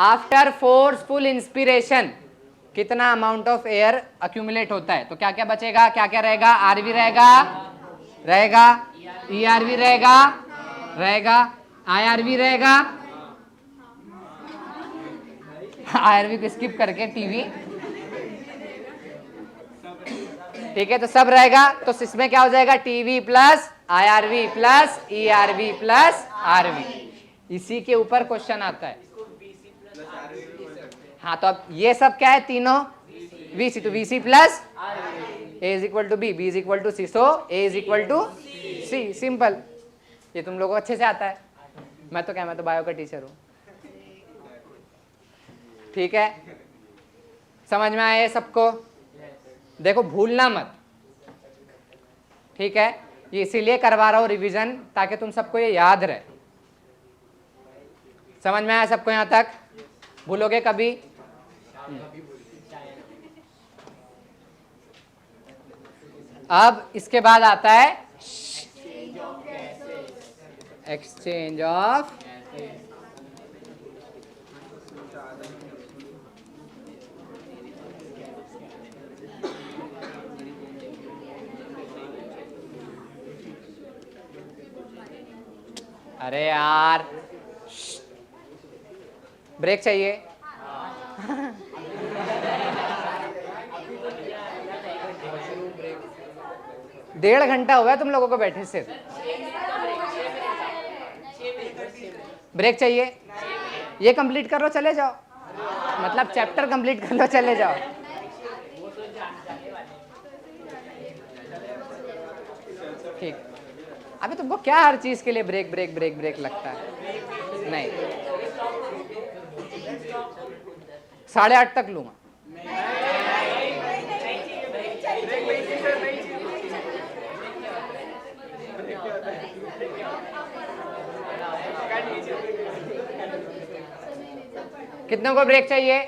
आफ्टर फोर्सफुल इंस्पिरेशन कितना अमाउंट ऑफ एयर अक्यूमुलेट होता है। तो क्या क्या बचेगा, क्या क्या रहेगा? RV रहेगा, ERV रहेगा, IRV रहेगा, IRV को स्किप करके टीवी। ठीक है, तो सब रहेगा, तो इसमें क्या हो जाएगा? TV plus IRV plus ERV plus RV। इसी के ऊपर क्वेश्चन आता है। हाँ, तो अब ये सब क्या है? तीनों VC, तो VC plus A is equal to B, B is equal to C, so A is equal to C। Simple, ये तुम लोगों को अच्छे से आता है। मैं तो बायो का टीचर हूँ। ठीक है, समझ में आया सबको? देखो भूलना मत, ठीक है? ये इसीलिए करवा रहा हूँ रिवीजन, ताकि तुम सबको ये याद रहे। समझ में आया सबको यहाँ तक? भूलोगे कभी? अब इसके बाद आता है एक्सचेंज ऑफ अरे यार ब्रेक चाहिए। डेढ़ घंटा हुआ है तुम लोगों को बैठे से। ब्रेक चाहिए? ये कंप्लीट कर लो चले जाओ, मतलब चैप्टर कंप्लीट कर लो चले जाओ। ठीक, अभी तुमको क्या हर चीज के लिए ब्रेक ब्रेक ब्रेक ब्रेक लगता है? नहीं, 8:30 तक लूंगा। कितनों को ब्रेक चाहिए?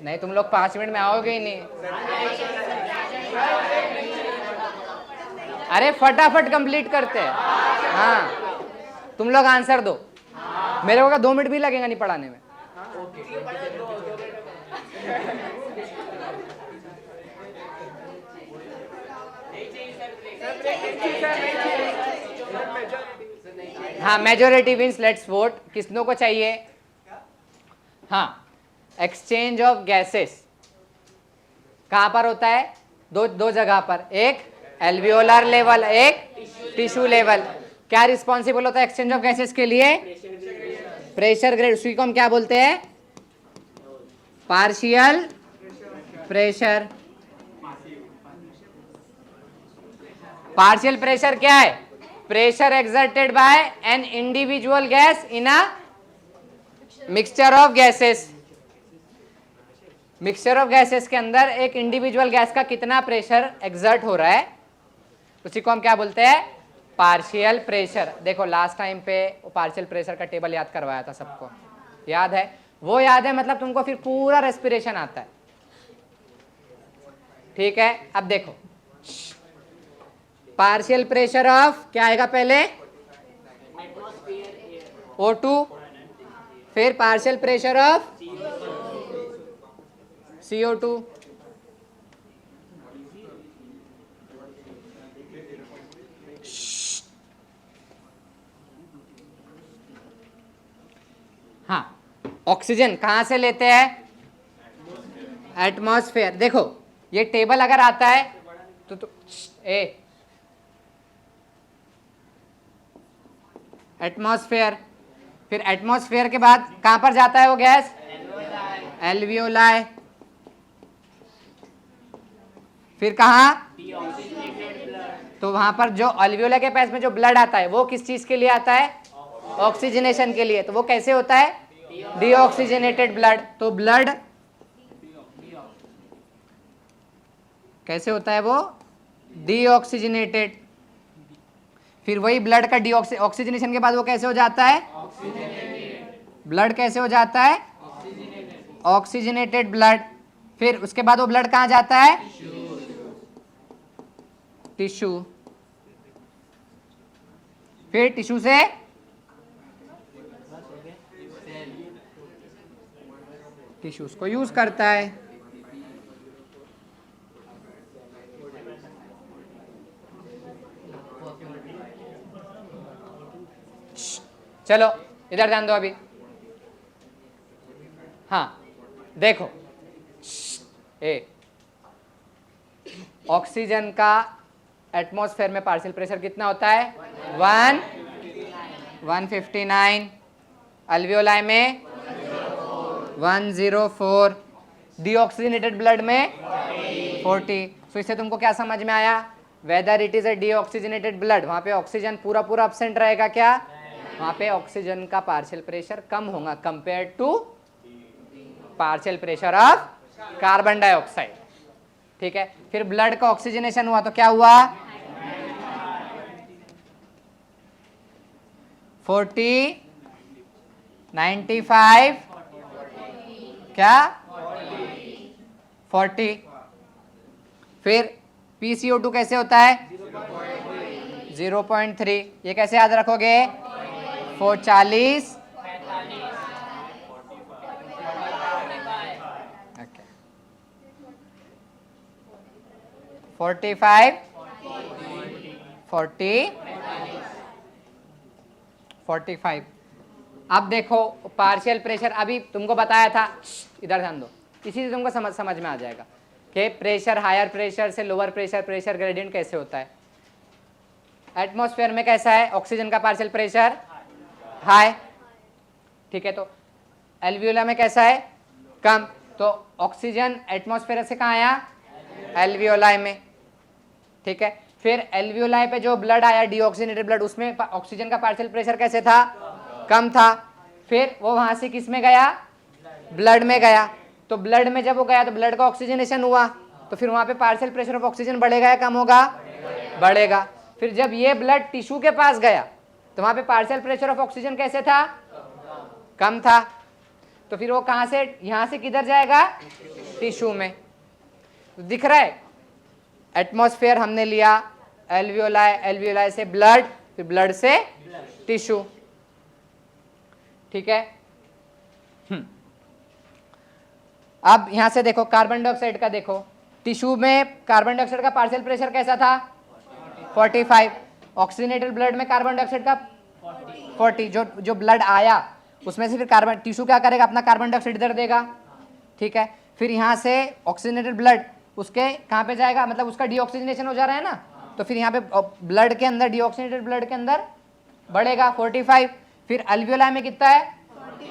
नहीं, तुम लोग 5 मिनट में आओगे ही नहीं। अरे फटाफट कंप्लीट करते हैं। हाँ, तुम लोग आंसर दो, मेरे को 2 मिनट भी लगेगा नहीं पढ़ाने में। हाँ, मेजोरिटी विंस, लेट्स वोट। किसनों को चाहिए? हाँ, एक्सचेंज ऑफ गैसेस कहां पर होता है? दो जगह पर, एक एल्वियोलर लेवल, एक टिश्यू लेवल। क्या रिस्पॉन्सिबल होता है एक्सचेंज ऑफ गैसेस के लिए? प्रेशर ग्रेड, उसी को हम क्या बोलते हैं? Partial pressure. पार्शियल प्रेशर क्या है? Pressure exerted by an individual gas in a mixture of gases। Mixture of gases के अंदर एक इंडिविजुअल गैस का कितना प्रेशर एग्जर्ट हो रहा है, उसी को हम क्या बोलते हैं, पार्शियल प्रेशर। देखो लास्ट टाइम पे पार्शियल प्रेशर का टेबल याद करवाया था सबको, याद है? वो याद है, मतलब तुमको फिर पूरा रेस्पिरेशन आता है। ठीक है, अब देखो पार्शियल प्रेशर ऑफ क्या आएगा पहले, O2, फिर पार्शियल प्रेशर ऑफ CO2, हाँ ऑक्सीजन कहां से लेते हैं, एटमॉस्फेयर। देखो ये टेबल अगर आता है तो एटमॉस्फेयर, फिर एटमॉस्फेयर के बाद कहां पर जाता है वो गैस, एल्वियोलाई, फिर कहा, तो वहां पर जो एल्वियोलाई के पास में जो ब्लड आता है वो किस चीज के लिए आता है, ऑक्सीजनेशन के लिए। तो वो कैसे होता है, डीऑक्सीजनेटेड ब्लड। तो ब्लड कैसे होता है, वो डीऑक्सीजनेटेड। फिर वही ब्लड का ऑक्सीजनेशन के बाद वो कैसे हो जाता है, ब्लड कैसे हो जाता है, ऑक्सीजनेटेड ब्लड। फिर उसके बाद वो ब्लड कहां जाता है, टिश्यू, फिर टिश्यू से टिश्यूज को यूज करता है। चलो इधर ध्यान दो अभी। हाँ देखो, ऑक्सीजन का एटमॉस्फेयर में पार्शियल प्रेशर कितना होता है, 159, अल्वियोलाई में 104, डीऑक्सीजनेटेड ब्लड में 40। तो इससे तुमको क्या समझ में आया, whether it is a deoxygenated blood, वहां पे ऑक्सीजन पूरा पूरा एब्सेंट रहेगा, क्या वहां पे ऑक्सीजन का पार्शियल प्रेशर कम होगा compare to partial pressure of carbon dioxide. ठीक है, फिर ब्लड का ऑक्सीजनेशन हुआ तो क्या हुआ, 40, 95, क्या 40। फिर PCO2 कैसे होता है, 0.3। ये कैसे याद रखोगे, 440, 45, 40, 45। अब देखो पार्शियल प्रेशर अभी तुमको बताया था, इधर ध्यान दो, इसी से तुमको समझ में आ जाएगा कि प्रेशर, हायर प्रेशर से लोअर प्रेशर, प्रेशर ग्रेडियंट कैसे होता है। एटमॉस्फेयर में कैसा है, ऑक्सीजन का पार्शियल प्रेशर हाई, ठीक है, तो एल्वियोला में कैसा है, कम। तो ऑक्सीजन एटमॉस्फेयर से कहाँ आया, एल्वियोलाई में, ठीक है। फिर एल्वियोलाई पे जो ब्लड आया डीऑक्सीजनेटेड ब्लड, उसमें ऑक्सीजन का पार्शियल प्रेशर कैसे था, कम था। फिर वो वहां से किस में गया, ब्लड में गया। तो ब्लड में जब वो गया तो ब्लड का ऑक्सीजनेशन हुआ, तो फिर वहां पे पार्शियल प्रेशर ऑफ ऑक्सीजन बढ़ेगा या कम होगा, बढ़ेगा। फिर जब ये ब्लड टिश्यू के पास गया तो वहां पे पार्शियल प्रेशर ऑफ ऑक्सीजन कैसे था, कम था। तो फिर वो कहां से, यहां से किधर जाएगा, टिश्यू में। तो दिख रहा है, एटमॉस्फेयर हमने लिया, एल्वियोलाई, एल्वियोलाई से ब्लड, फिर ब्लड से टिश्यू, ठीक है। अब यहां से देखो कार्बन डाइऑक्साइड का, देखो टिश्यू में कार्बन डाइऑक्साइड का पार्शियल प्रेशर कैसा था, 45। ऑक्सीजनेटेड ब्लड में कार्बन डाइऑक्साइड का 40। जो ब्लड आया उसमें से फिर कार्बन, टिश्यू क्या करेगा, अपना कार्बन डाइऑक्साइड इधर देगा, ठीक है। फिर यहाँ से ऑक्सीजनेटेड ब्लड उसके कहाँ पे जाएगा, मतलब उसका डीऑक्सीजनेशन हो जा रहा है ना, तो फिर यहाँ पे ब्लड के अंदर, डीऑक्सीजनेटेड ब्लड के अंदर बढ़ेगा 45। फिर एल्वियोलाई में कितना है,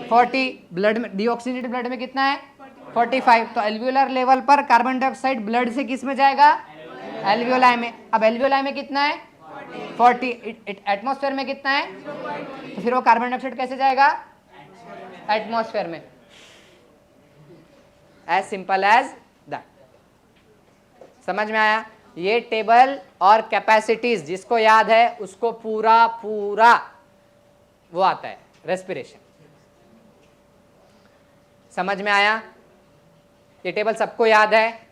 40। ब्लड में, डीऑक्सीजनेटेड ब्लड में कितना है, 45। तो एल्वियोलर लेवल पर कार्बन डाइऑक्साइड ब्लड से किस में जाएगा, एल्वियोलाई में। अब एल्वियोलाई में कितना है, 40। एटमॉस्फेयर में कितना है, तो फिर वो कार्बन डाइऑक्साइड कैसे जाएगा, एटमॉस्फेयर में। As simple as that. समझ में आया? ये टेबल और कैपेसिटीज जिसको याद है उसको पूरा पूरा वो आता है रेस्पिरेशन। समझ में आया? ये टेबल सबको याद है,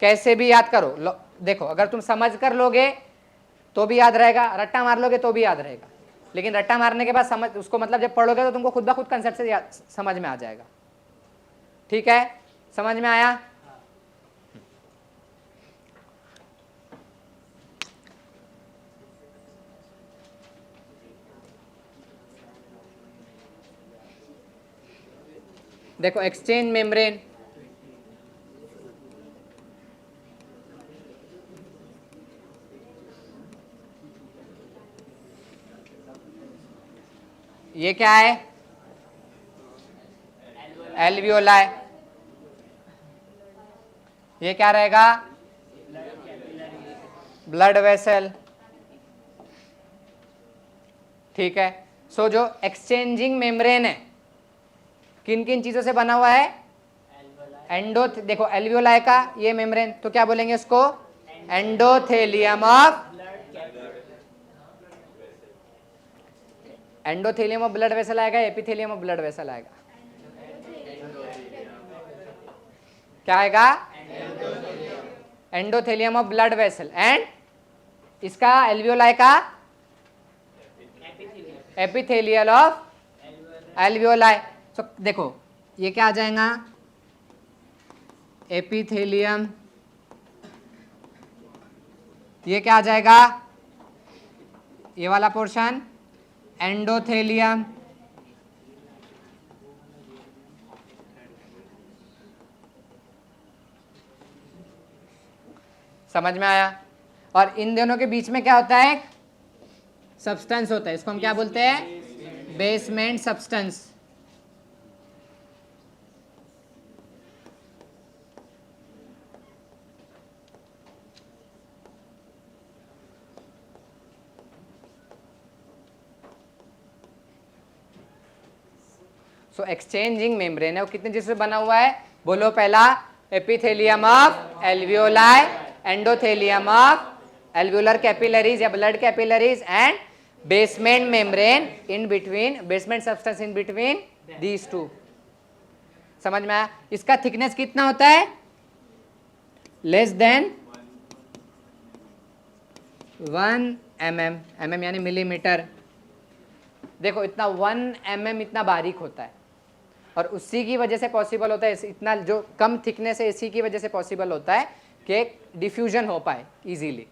कैसे भी याद करो। देखो अगर तुम समझ कर लोगे तो भी याद रहेगा, रट्टा मार लोगे तो भी याद रहेगा, लेकिन रट्टा मारने के बाद समझ उसको मतलब जब पढ़ोगे तो तुमको खुद ब खुद कंसेप्ट से समझ में आ जाएगा। ठीक है, समझ में आया? देखो एक्सचेंज मेम्ब्रेन, ये क्या है? एल्वियोलाई। ये क्या रहेगा? Blood vessel. ठीक है, सो जो एक्सचेंजिंग मेम्ब्रेन है किन किन चीजों से बना हुआ है? देखो एल्वियोलाई का ये मेम्ब्रेन, तो क्या बोलेंगे इसको? एंडोथेलियम ऑफ ब्लड वेसल आएगा, एपिथेलियम ऑफ ब्लड वेसल आएगा। क्या आएगा? Endothelium of blood vessel. And इसका एल्वियोलाई का एपिथेलियल ऑफ एल्वियोलाई। तो देखो ये क्या आ जाएगा? एपिथेलियम। ये क्या आ जाएगा? ये वाला पोर्शन एंडोथेलियम। समझ में आया? और इन दोनों के बीच में क्या होता है? सब्सटेंस होता है, इसको हम क्या बोलते हैं? Basement substance. So exchanging membrane है वो कितने चीज से बना हुआ है? बोलो पहला, epithelium of alveoli, endothelium of alveolar capillaries या blood capillaries, and basement membrane in between, basement substance in between these two. समझ में आया? इसका थिकनेस कितना होता है? लेस देन 1 mm, mm यानी मिलीमीटर। देखो इतना 1 mm इतना बारीक होता है, और उसी की वजह से पॉसिबल होता है, इतना जो कम थिकनेस है इसी की वजह से पॉसिबल होता है कि डिफ्यूजन हो पाए इजीली।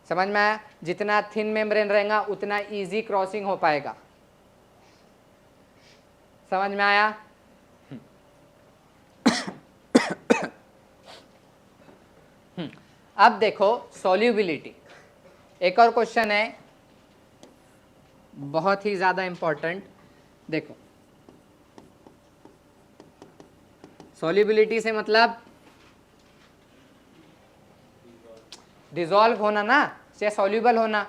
समझ में आया? जितना थिन मेम्ब्रेन रहेगा उतना इजी क्रॉसिंग हो पाएगा। समझ में आया? अब देखो सॉल्युबिलिटी, एक और क्वेश्चन है बहुत ही ज्यादा इंपॉर्टेंट। देखो सॉल्युबिलिटी से मतलब डिसॉल्व होना ना, से सॉल्युबल होना।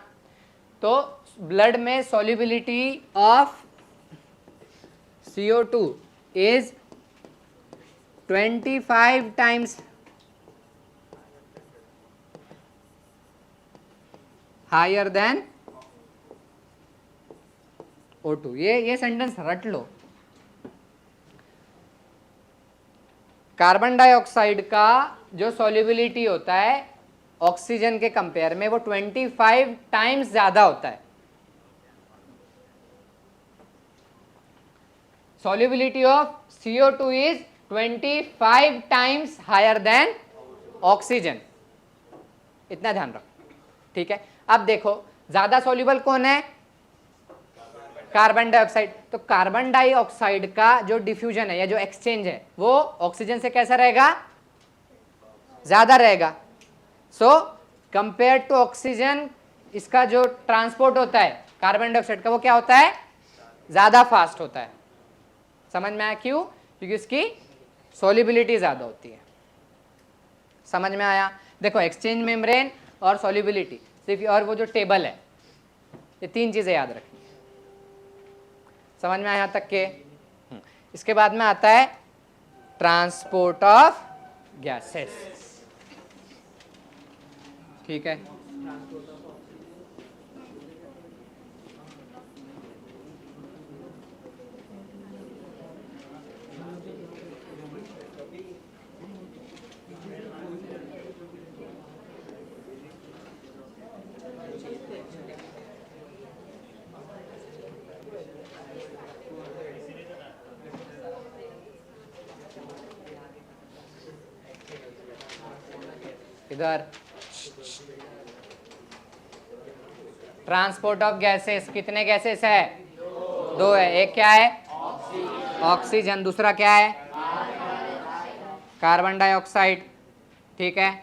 तो ब्लड में solubility of CO2 is 25 times higher than O2। ये सेंटेंस रट लो। कार्बन डाइऑक्साइड का जो सॉल्युबिलिटी होता है ऑक्सीजन के कंपेयर में वो 25 टाइम्स ज्यादा होता है। Solubility of CO2 is 25 times higher than oxygen. इतना ध्यान रखो, ठीक है? अब देखो ज्यादा सॉल्युबल कौन है? Carbon dioxide. तो कार्बन डाइऑक्साइड का जो डिफ्यूजन है या जो एक्सचेंज है वो ऑक्सीजन से कैसा रहेगा? ज्यादा रहेगा। सो कंपेयर टू ऑक्सीजन इसका जो ट्रांसपोर्ट होता है कार्बन डाइऑक्साइड का वो क्या होता है? ज्यादा फास्ट होता है। समझ में आया क्यों? क्योंकि इसकी सॉल्युबिलिटी ज्यादा होती है। समझ में आया? देखो एक्सचेंज मेम्ब्रेन और सॉल्युबिलिटी सिर्फ, और वो जो टेबल है, ये तीन चीजें याद रखनी है। समझ में आया यहाँ तक के? इसके बाद में आता है ट्रांसपोर्ट ऑफ गैसेस। ठीक है, इधर ट्रांसपोर्ट ऑफ गैसेस, कितने गैसेस है? दो है। एक क्या है? ऑक्सीजन। दूसरा क्या है? Carbon dioxide. ठीक है,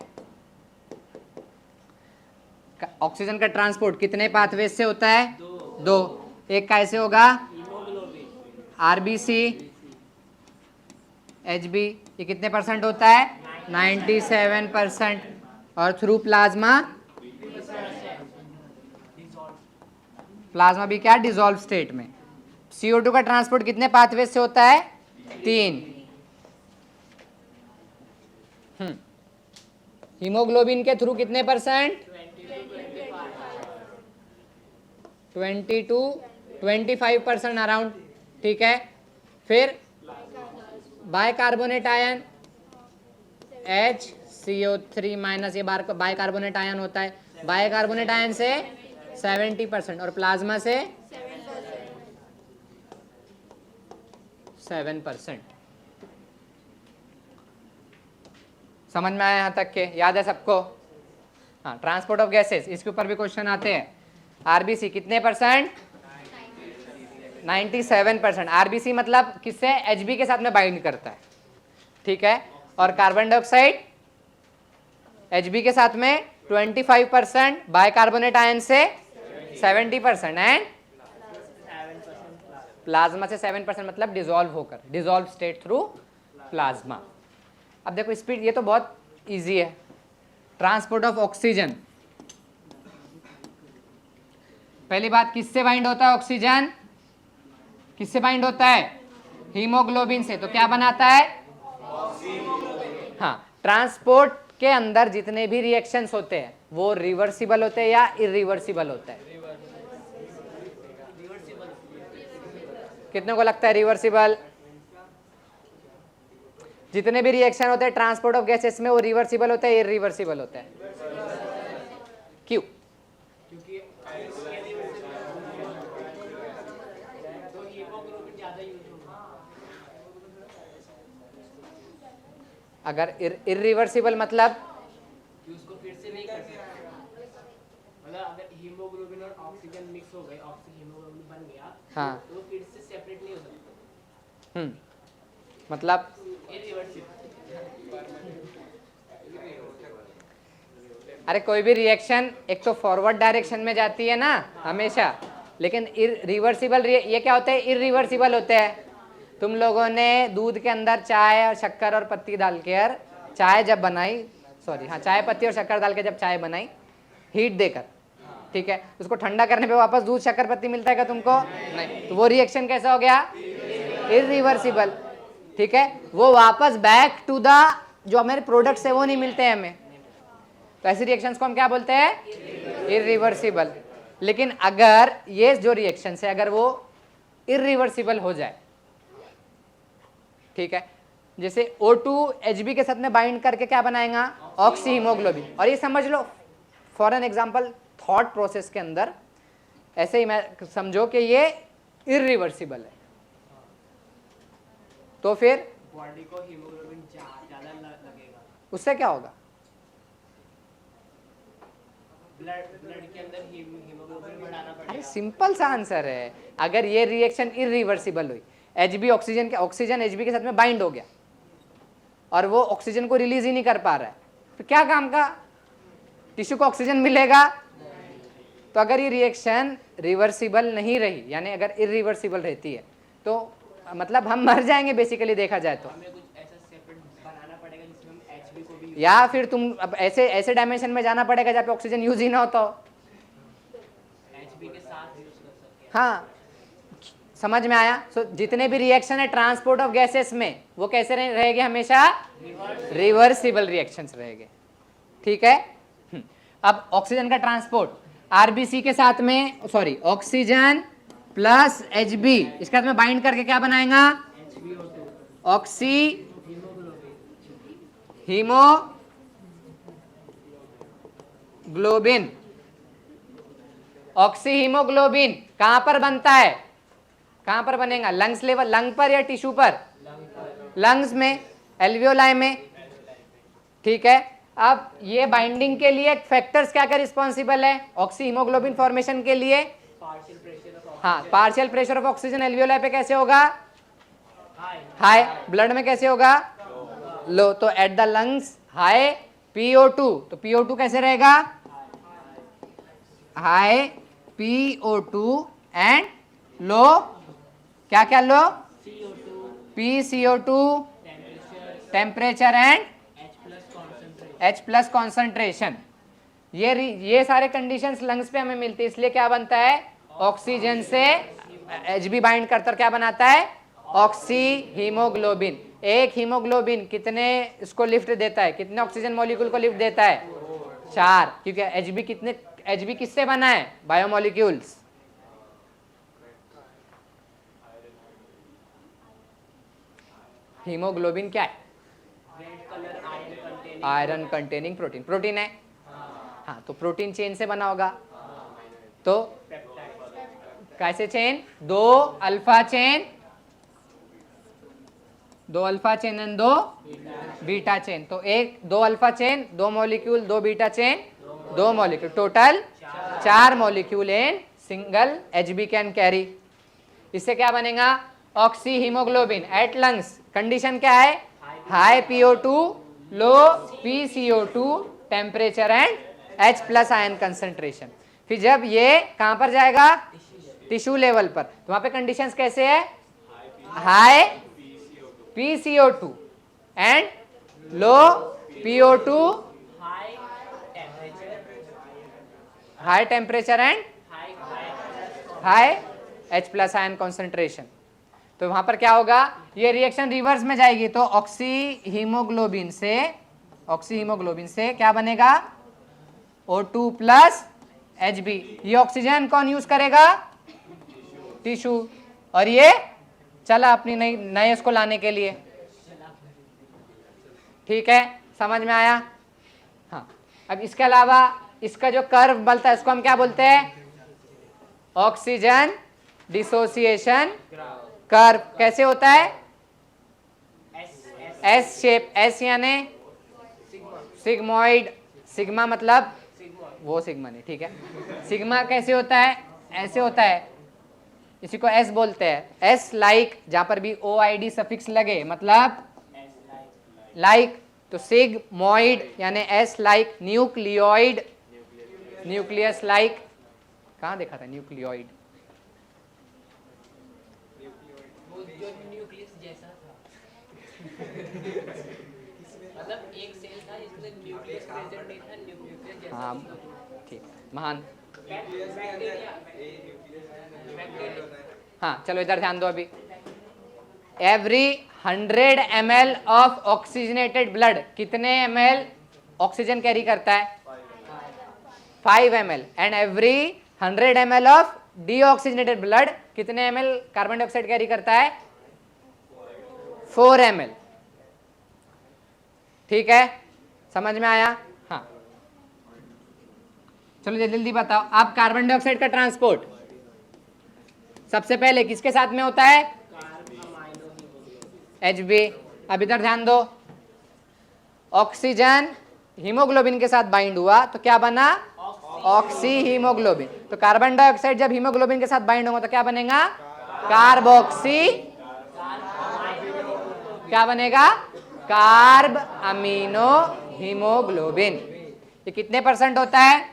ऑक्सीजन का ट्रांसपोर्ट कितने पाथवेज से होता है? दो। एक कैसे होगा? आरबीसी, एचबी, ये कितने परसेंट होता है? 97%। और थ्रू प्लाज्मा, प्लाज्मा भी क्या? डिसॉल्व स्टेट में। CO2 का ट्रांसपोर्ट कितने पाथवेज से होता है? 3। हीमोग्लोबिन के थ्रू कितने परसेंट? 20 to 25% around. ठीक है, फिर बाइकार्बोनेट आयन HCO3 माइनस, ये बाइकार्बोनेट आयन होता है। बाइकार्बोनेट आयन से 70% और प्लाज्मा से 7%। समझ में आया यहाँ तक के? याद है सबको? हाँ, ट्रांसपोर्ट ऑफ गैसेस, इसके ऊपर भी क्वेश्चन आते हैं। आरबीसी कितने परसेंट? 97%। आरबीसी मतलब किससे? एचबी के साथ में बाइंड करता है। ठीक है, और कार्बन डाइऑक्साइड एचबी के साथ में 25%, बाइकार्बोनेट आयन से 70% एंड प्लाज्मा से 7%, मतलब डिसॉल्व होकर, डिसॉल्व स्टेट थ्रू प्लाज्मा। अब देखो स्पीड, ये तो बहुत इजी है। ट्रांसपोर्ट ऑफ ऑक्सीजन, पहली बात किससे बाइंड होता है? ऑक्सीजन किससे बाइंड होता है? हीमोग्लोबिन से। तो क्या बनाता है? हाँ, ट्रांसपोर्ट के अंदर जितने भी रिएक्शंस होते हैं वो रिवर्सिबल होते हैं या इरिवर्सिबल होते हैं? कितने को लगता है रिवर्सिबल? जितने भी रिएक्शन होते हैं ट्रांसपोर्ट ऑफ गैसेस में, वो रिवर्सिबल होते हैं, इरिवर्सिबल होते हैं? क्यों? अगर इरिवर्सिबल मतलब कि उसको फिर से नहीं कर सकते। मतलब अगर हीमोग्लोबिन और ऑक्सीजन मिक्स हो गए, ऑक्सीजन हीमोग्लोबिन बन गया, हाँ, तो फिर से सेपरेट नहीं हो सकता। मतलब इरिवर्सिबल। अरे कोई भी रिएक्शन एक तो फॉरवर्ड डायरेक्शन में जाती है ना हमेशा, लेकिन रिवर्सिबल ये क्या होते हैं? इरिवर्सिबल होते हैं। तुम लोगों ने दूध के अंदर चाय और शक्कर और पत्ती डाल कर चाय जब बनाई, सॉरी हाँ, चाय पत्ती और शक्कर डाल के जब चाय बनाई हीट देकर, ठीक है, उसको ठंडा करने पे वापस दूध शक्कर पत्ती मिलता है क्या तुमको? नहीं। तो वो रिएक्शन कैसा हो गया? इरिवर्सिबल। ठीक है, वो वापस बैक टू द जो हमारे प्रोडक्ट्स है वो नहीं मिलते हैं हमें। तो ऐसी रिएक्शंस को हम क्या बोलते हैं? इरिवर्सिबल। लेकिन अगर ये जो रिएक्शन है अगर वो इरिवर्सिबल हो जाए, ठीक है, जैसे O2 Hb के साथ में बाइंड करके क्या बनाएगा? Oxy haemoglobin. और ये समझ लो for an example thought process के अंदर ऐसे ही मैं समझो कि ये इरिवर्सिबल है, तो फिर बॉडी को हीमोग्लोबिन ज्यादा लगेगा। उससे क्या होगा? ब्लड के अंदर हीमोग्लोबिन बढ़ाना पड़ेगा। अरे सिंपल सा आंसर है। अगर ये रिएक्शन इरिवर्सिबल हुई, Hb ऑक्सीजन Hb के साथ में बाइंड हो गया और वो ऑक्सीजन को रिलीज ही नहीं कर पा रहा है, तो क्या काम का? टिश्यू को ऑक्सीजन मिलेगा? तो अगर ये रिएक्शन रिवर्सिबल नहीं रही, यानी अगर इरिवर्सिबल रहती है, तो मतलब हम मर जाएंगे बेसिकली देखा जाए तो। हमें कुछ ऐसा सेपरेट बनाना पड़ेगा जिसमें हम Hb को भी, या फिर तुम अब ऐसे डायमेंशन में जाना पड़ेगा जहाँ पे ऑक्सीजन यूज ही ना होता हो। Hb के साथ यूज कर सकते हैं। हाँ, समझ में आया? सो जितने भी रिएक्शन है ट्रांसपोर्ट ऑफ गैसेस में वो कैसे रहेंगे? हमेशा रिवर्सिबल रिएक्शंस रहेंगे। ठीक है। अब ऑक्सीजन का ट्रांसपोर्ट आरबीसी के साथ में, सॉरी, ऑक्सीजन प्लस एचबी, इसके साथ में बाइंड करके क्या बनाएगा? Oxy haemoglobin. ऑक्सी हीमोग्लोबिन कहां पर बनता है? कहां पर बनेगा? लंग्स लेवल, लंग पर या टिश्यू पर? लंग्स में, एल्वियोलाई में। ठीक है। अब ये बाइंडिंग के लिए फैक्टर्स क्या क्या रिस्पॉन्सिबल है ऑक्सी हीमोग्लोबिन फॉर्मेशन के लिए? हाँ, partial pressure of oxygen alveoli पे कैसे होगा? हाई। ब्लड में कैसे होगा? लो। तो at the lungs high PO2, तो PO2 कैसे रहेगा? हाई PO2 एंड लो क्या क्या? लो PCO2, temperature and H+ concentration. ये सारे कंडीशंस लंग्स पे हमें मिलती है, इसलिए क्या बनता है? ऑक्सीजन से Hb बाइंड करता क्या बनाता है? Oxy haemoglobin. एक हीमोग्लोबिन कितने इसको लिफ्ट देता है? कितने ऑक्सीजन मॉलिक्यूल को लिफ्ट देता है? 4, क्योंकि Hb किससे बना है? बायोमोलिक्यूल्स। हीमोग्लोबिन क्या है? Iron containing protein. प्रोटीन है। हाँ, तो प्रोटीन चेन से बना होगा। तो कैसे chain? 2 alpha chain, 2 alpha chain and 2 beta chain. तो 2 alpha chain, 2 molecule, 2 beta chain, 2 molecule, total 4 molecule in single Hb can carry. इससे क्या बनेगा? Oxy haemoglobin at lungs. Condition क्या है? High PO2, low PCO2, temperature and H+ ion concentration. फिर जब ये कहां पर जाएगा? टिश्यू लेवल पर, तो वहां पे कंडीशंस कैसे है? High PCO2 and low PO2, high temperature and high H+ ion concentration. तो वहां पर क्या होगा? ये रिएक्शन रिवर्स में जाएगी, तो ऑक्सी हीमोग्लोबिन से क्या बनेगा? O2 plus Hb। ये ऑक्सीजन कौन यूज करेगा? टिश्यू। और ये चला अपनी नए इसको लाने के लिए। ठीक है, समझ में आया? हाँ। अब इसके अलावा इसका जो कर्व बनता है इसको हम क्या बोलते हैं? Oxygen dissociation curve. कैसे होता है? S shape. एस यानी सिग्मोइड। सिग्मा मतलब वो सिग्मा नहीं, ठीक है। सिग्मा कैसे होता है? ऐसे होता है, इसी को एस बोलते हैं। एस लाइक, जहां पर भी OID सफिक्स लगे मतलब लाइक, तो सिग्मोइड यानी S like. Nucleoid, nucleus like. कहां देखा था न्यूक्लियोइड? वो जो न्यूक्लियस जैसा था, मतलब एक सेल था जिसमें न्यूक्लियस प्रेजेंट नहीं था, न्यूक्लियस जैसा। हाँ, ठीक, महान। हाँ, चलो इधर ध्यान दो। अभी every 100 ml of oxygenated blood कितने ml ऑक्सीजन कैरी करता है? 5 ml। And every 100 ml of deoxygenated blood कितने ml कार्बन डाइऑक्साइड कैरी करता है? 4 ml। ठीक है, समझ में आया? हाँ, चलो जल्दी जल्दी बताओ। आप कार्बन डाइऑक्साइड का ट्रांसपोर्ट सबसे पहले किसके साथ में होता है? Hb। अब इधर ध्यान दो, ऑक्सीजन हीमोग्लोबिन के साथ बाइंड हुआ तो क्या बना? Oxy haemoglobin. तो कार्बन डाइऑक्साइड जब हीमोग्लोबिन के साथ बाइंड होगा तो क्या बनेगा? कार्बोक्सी। क्या बनेगा? Carb amino haemoglobin. ये कितने % होता है?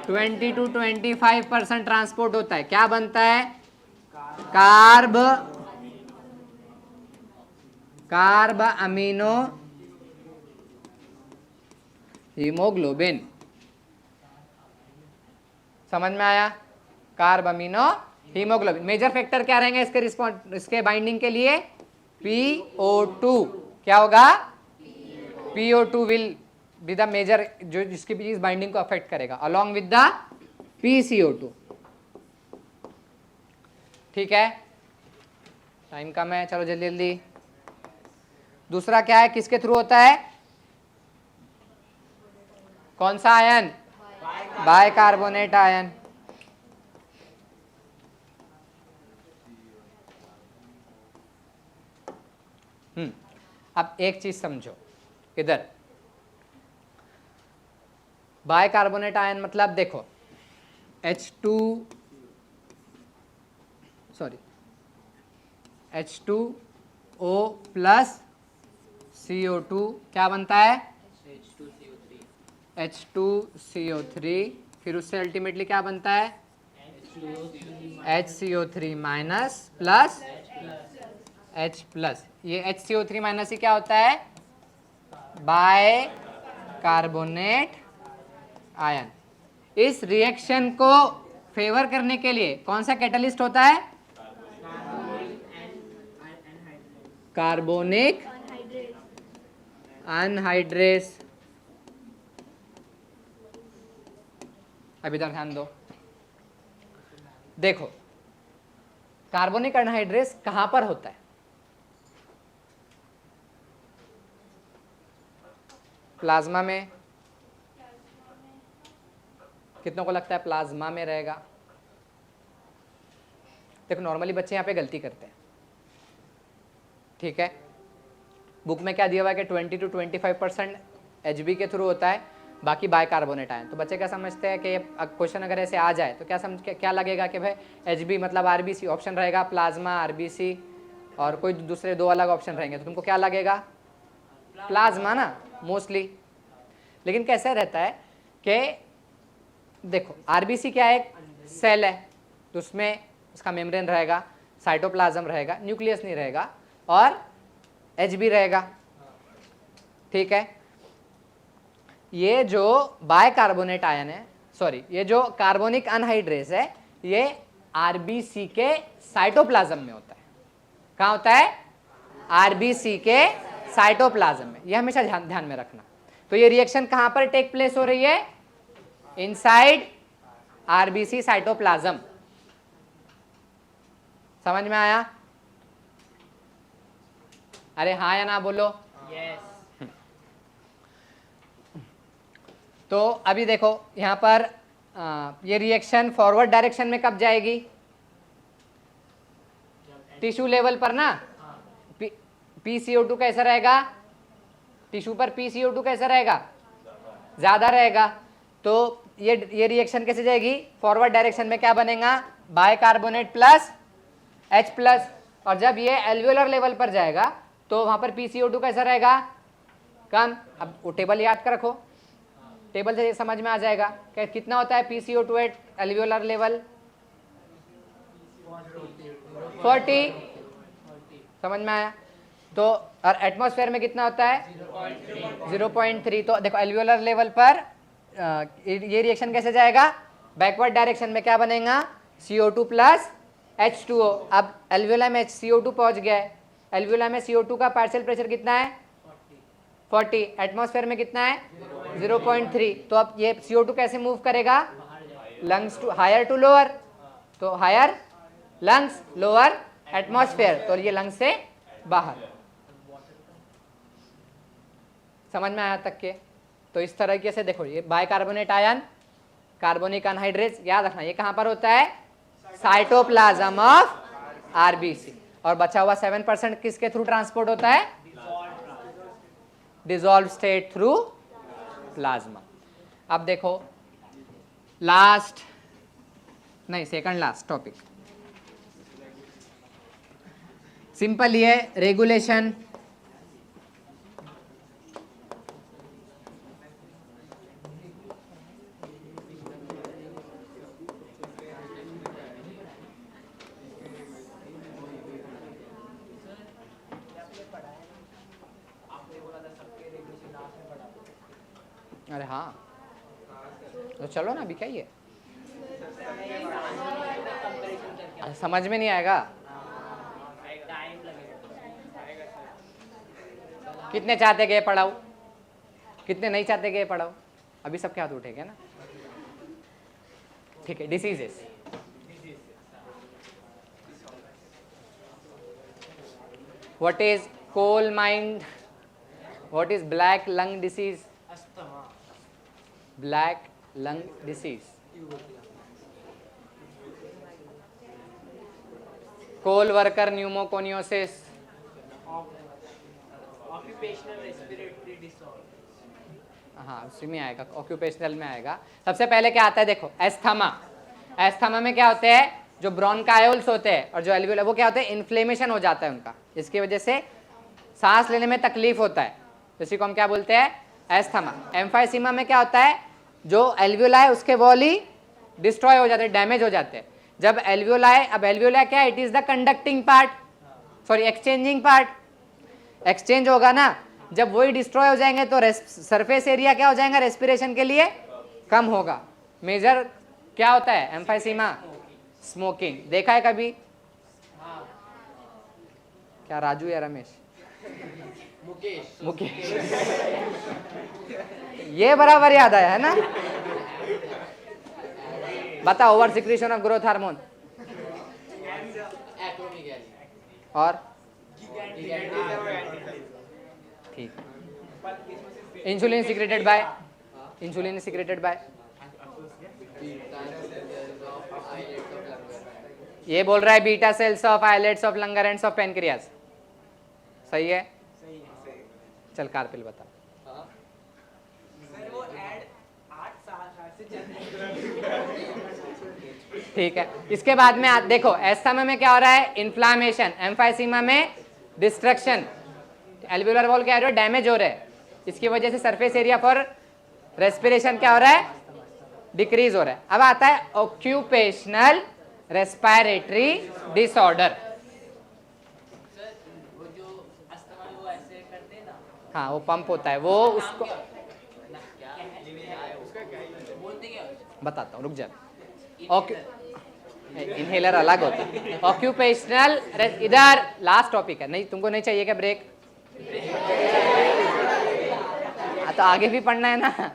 20 to 25% ट्रांसपोर्ट होता है। क्या बनता है? Carb amino haemoglobin. समझ में आया? Carb amino haemoglobin. Major factor क्या रहेंगे इसके रिस्पॉन्ड, इसके बाइंडिंग के लिए? PO2। क्या होगा? PO2 will be the major, जो जिसकी भी इस बाइंडिंग को अफेक्ट करेगा, अलॉन्ग विद द PCO2। ठीक है, टाइम कम है, चलो जल्दी जल्दी। दूसरा क्या है, किसके थ्रू होता है? कौन सा आयन? Bicarbonate ion. अब एक चीज समझो इधर, बाइकार्बोनेट आयन मतलब देखो H2O प्लस CO2 क्या बनता है? H2CO3। फिर उससे अल्टीमेटली क्या बनता है? HCO3 minus plus H plus. ये HCO3 माइनस ही क्या होता है? Bicarbonate ion. इस रिएक्शन को फेवर करने के लिए कौन सा कैटलिस्ट होता है? Carbonic anhydrase. अब इधर ध्यान दो, देखो कार्बोनिक अनहाइड्रेस कहां पर होता है? प्लाज्मा में। कितनों को लगता है प्लाज्मा में रहेगा? देखो नॉर्मली बच्चे यहाँ पे गलती करते हैं, ठीक है। बुक में क्या दिया हुआ है कि 20 to 25% HB के थ्रू होता है, बाकी बाइकार्बोनेट आयन। तो बच्चे क्या समझते हैं कि क्वेश्चन अगर ऐसे आ जाए तो क्या समझ के क्या लगेगा कि भाई HB मतलब RBC। ऑप्शन रहेगा प्लाज्मा, RBC और कोई दूसरे दो अलग ऑप्शन रहेंगे, तो तुमको क्या लगेगा? प्लाज्मा ना मोस्टली। लेकिन कैसे रहता है कि देखो RBC क्या है? सेल है, तो उसमें उसका मेम्ब्रेन रहेगा, साइटोप्लाज्म रहेगा, न्यूक्लियस नहीं रहेगा, और HB रहेगा, ठीक है। ये जो बाइकार्बोनेट आयन है, सॉरी ये जो कार्बोनिक अनहाइड्रेस है, ये RBC के साइटोप्लाज्म में होता है। कहाँ होता है? RBC के साइटोप्लाज्म में। ये हमेशा ध्यान में रखना। तो ये रिएक्शन कहाँ पर टेक प्लेस हो रही है? Inside RBC cytoplasm. समझ में आया? अरे हाँ या ना बोलो। यस। तो अभी देखो यहाँ पर ये रिएक्शन फॉरवर्ड डायरेक्शन में कब जाएगी? टिश्यू लेवल पर ना। PCO2 कैसा रहेगा? टिश्यू पर PCO2 कैसा रहेगा? ज्यादा रहेगा। तो ये रिएक्शन कैसे जाएगी? फॉरवर्ड डायरेक्शन में क्या बनेगा? Bicarbonate plus H plus. और जब ये एल्वियोलर लेवल पर जाएगा तो वहां पर PCO2 कैसा रहेगा? कम। अब वो टेबल याद कर रखो, टेबल से ये समझ में आ जाएगा कि कितना होता है PCO2 एट एल्वियोलर लेवल? 40। समझ में आया? तो और एटमॉस्फेयर में कितना होता है? 0.3। तो देखो एल्वियोलर लेवल पर ये रिएक्शन कैसे जाएगा? बैकवर्ड डायरेक्शन में क्या बनेगा? CO2 plus H2O। अब एल्वियोला में CO2 पहुंच गया है, एल्वियोला में CO2 का पार्शियल प्रेशर कितना है? 40। एटमॉस्फेयर में कितना है? 0.3। तो अब ये CO2 कैसे मूव करेगा? Lungs to higher to lower. तो हायर लंग्स, लोअर एटमॉस्फेयर, तो ये लंग्स से बाहर। समझ में आया तक के? तो इस तरीके से देखो ये बाइकार्बोनेट आयन, कार्बोनिक अनहाइड्रेस, याद रखना ये कहां पर होता है? Cytoplasm of RBC। और बचा हुआ 7% किसके थ्रू ट्रांसपोर्ट होता है? Dissolve state through plasma. अब देखो लास्ट नहीं सेकंड लास्ट टॉपिक, सिंपल ये रेगुलेशन। अरे हाँ तो चलो ना, अभी क्या ही है। समझ में नहीं आएगा? टाइम लगेगा। कितने चाहते कि ये पढ़ाऊं, कितने नहीं चाहते कि ये पढ़ाऊं? अभी सबके हाथ उठेंगे ना? ठीक है, diseases. What is coal mind, what is black lung disease? Asthma, black lung disease, coal worker pneumoconiosis, occupational respiratory disorder. हाँ उसी में आएगा, ऑक्यूपेशनल में आएगा। सबसे पहले क्या आता है देखो, एस्थमा। एस्थमा में क्या होते हैं, जो ब्रोंकायोल्स होते हैं और जो एल्वियोला, वो क्या होते हैं, इन्फ्लेमेशन हो जाता है उनका, जिसकी वजह से सांस लेने में तकलीफ होता है, इसी को हम क्या बोलते हैं, एस्थमा। एम्फाइसीमा में क्या होता है, जो एल्वियोला है उसके वॉल ही डिस्ट्रॉय हो जाते हैं, डैमेज हो जाते हैं। जब एल्वियोला है, अब एल्वियोला क्या है, it is the conducting part, sorry exchanging part, exchange होगा ना, जब वही डिस्ट्रॉय हो जाएंगे तो सरफेस एरिया क्या हो जाएगा, रेस्पिरेशन के लिए कम होगा। मेजर क्या होता है एम्फाइसीमा, स्मोकिंग। देखा है कभी? क्या राजू या रमेश? मुकेश। ये बराबर याद आया है ना? बता, over secretion of growth hormone और ठीक, insulin secreted by, insulin secreted by, ये बोल रहा है beta cells of islets of Langerhans of pancreas. सही है? चल कार्पिल बता। सर वो ऐड 8 साल से चल ठीक है, इसके बाद में देखो, एस्थमा में क्या हो रहा है, इन्फ्लामेशन, एम्फाइसीमा में डिस्ट्रक्शन, एल्वियोलर वॉल क्या हो रहा है, डैमेज हो रहा है, इसकी वजह से सरफेस एरिया फॉर रेस्पिरेशन क्या हो रहा है, डिक्रीज हो रहा है। अब आता है ऑक्यूपेशनल रेस्पिरेटरी डिसऑर्डर। सर वो जो अस्थमा में वो ऐसे करते हैं ना, हाँ वो पंप होता है, वो उसको बोलते क्या बताता हूँ, रुक जा। इनहेलर अलग होता है, ऑक्यूपेशनल, इधर लास्ट टॉपिक है, नहीं तुमको नहीं चाहिए क्या ब्रेक? तो आगे भी पढ़ना है ना,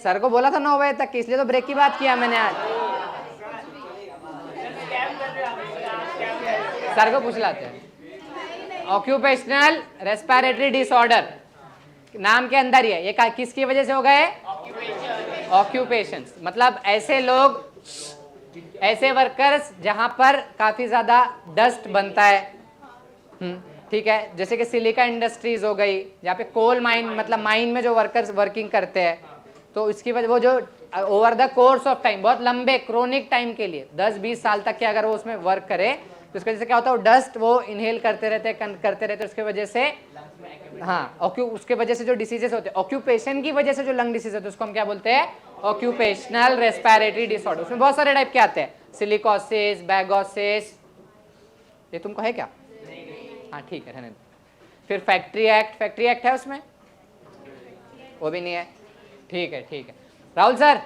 सर को बोला था 9 बजे तक, इसलिए तो ब्रेक की बात किया मैंने आज। सर को पूछ लाते हैं। ऑक्यूपेशनल रेस्पिरेटरी डिसऑर्डर नाम के अंदर ही है, ये किसकी वजह से हो गए, ऑक्यूपेशन, मतलब ऐसे लोग, ऐसे वर्कर्स जहां पर काफी ज्यादा डस्ट बनता है, ठीक है, जैसे कि सिलिका इंडस्ट्रीज हो गई, जहाँ पे कोल माइन, मतलब माइन में जो वर्कर्स वर्किंग करते हैं, तो इसकी वजह, वो जो over the course of time, बहुत लंबे क्रोनिक टाइम के लिए 10-20 साल तक के अगर वो उसमें वर्क करे, तो उसकी वजह से क्या होता है, वो डस्ट वो इनहेल करते रहते, उसके वजह से, हाँ उसके वजह से जो डिसीजेस होते हैं, ऑक्यूपेशन की वजह से जो लंग डिसीज होते हैं, उसको हम क्या बोलते हैं, ऑक्यूपेशनल रेस्पिरेटरी डिसऑर्डर। उसमें बहुत सारे टाइप के आते हैं, सिलिकोसिस, बैगोसिस, ये तुमको है क्या? हाँ ठीक है, रहने दो। फिर फैक्ट्री एक्ट है उसमें, वो भी नहीं है, ठीक है। राहुल सर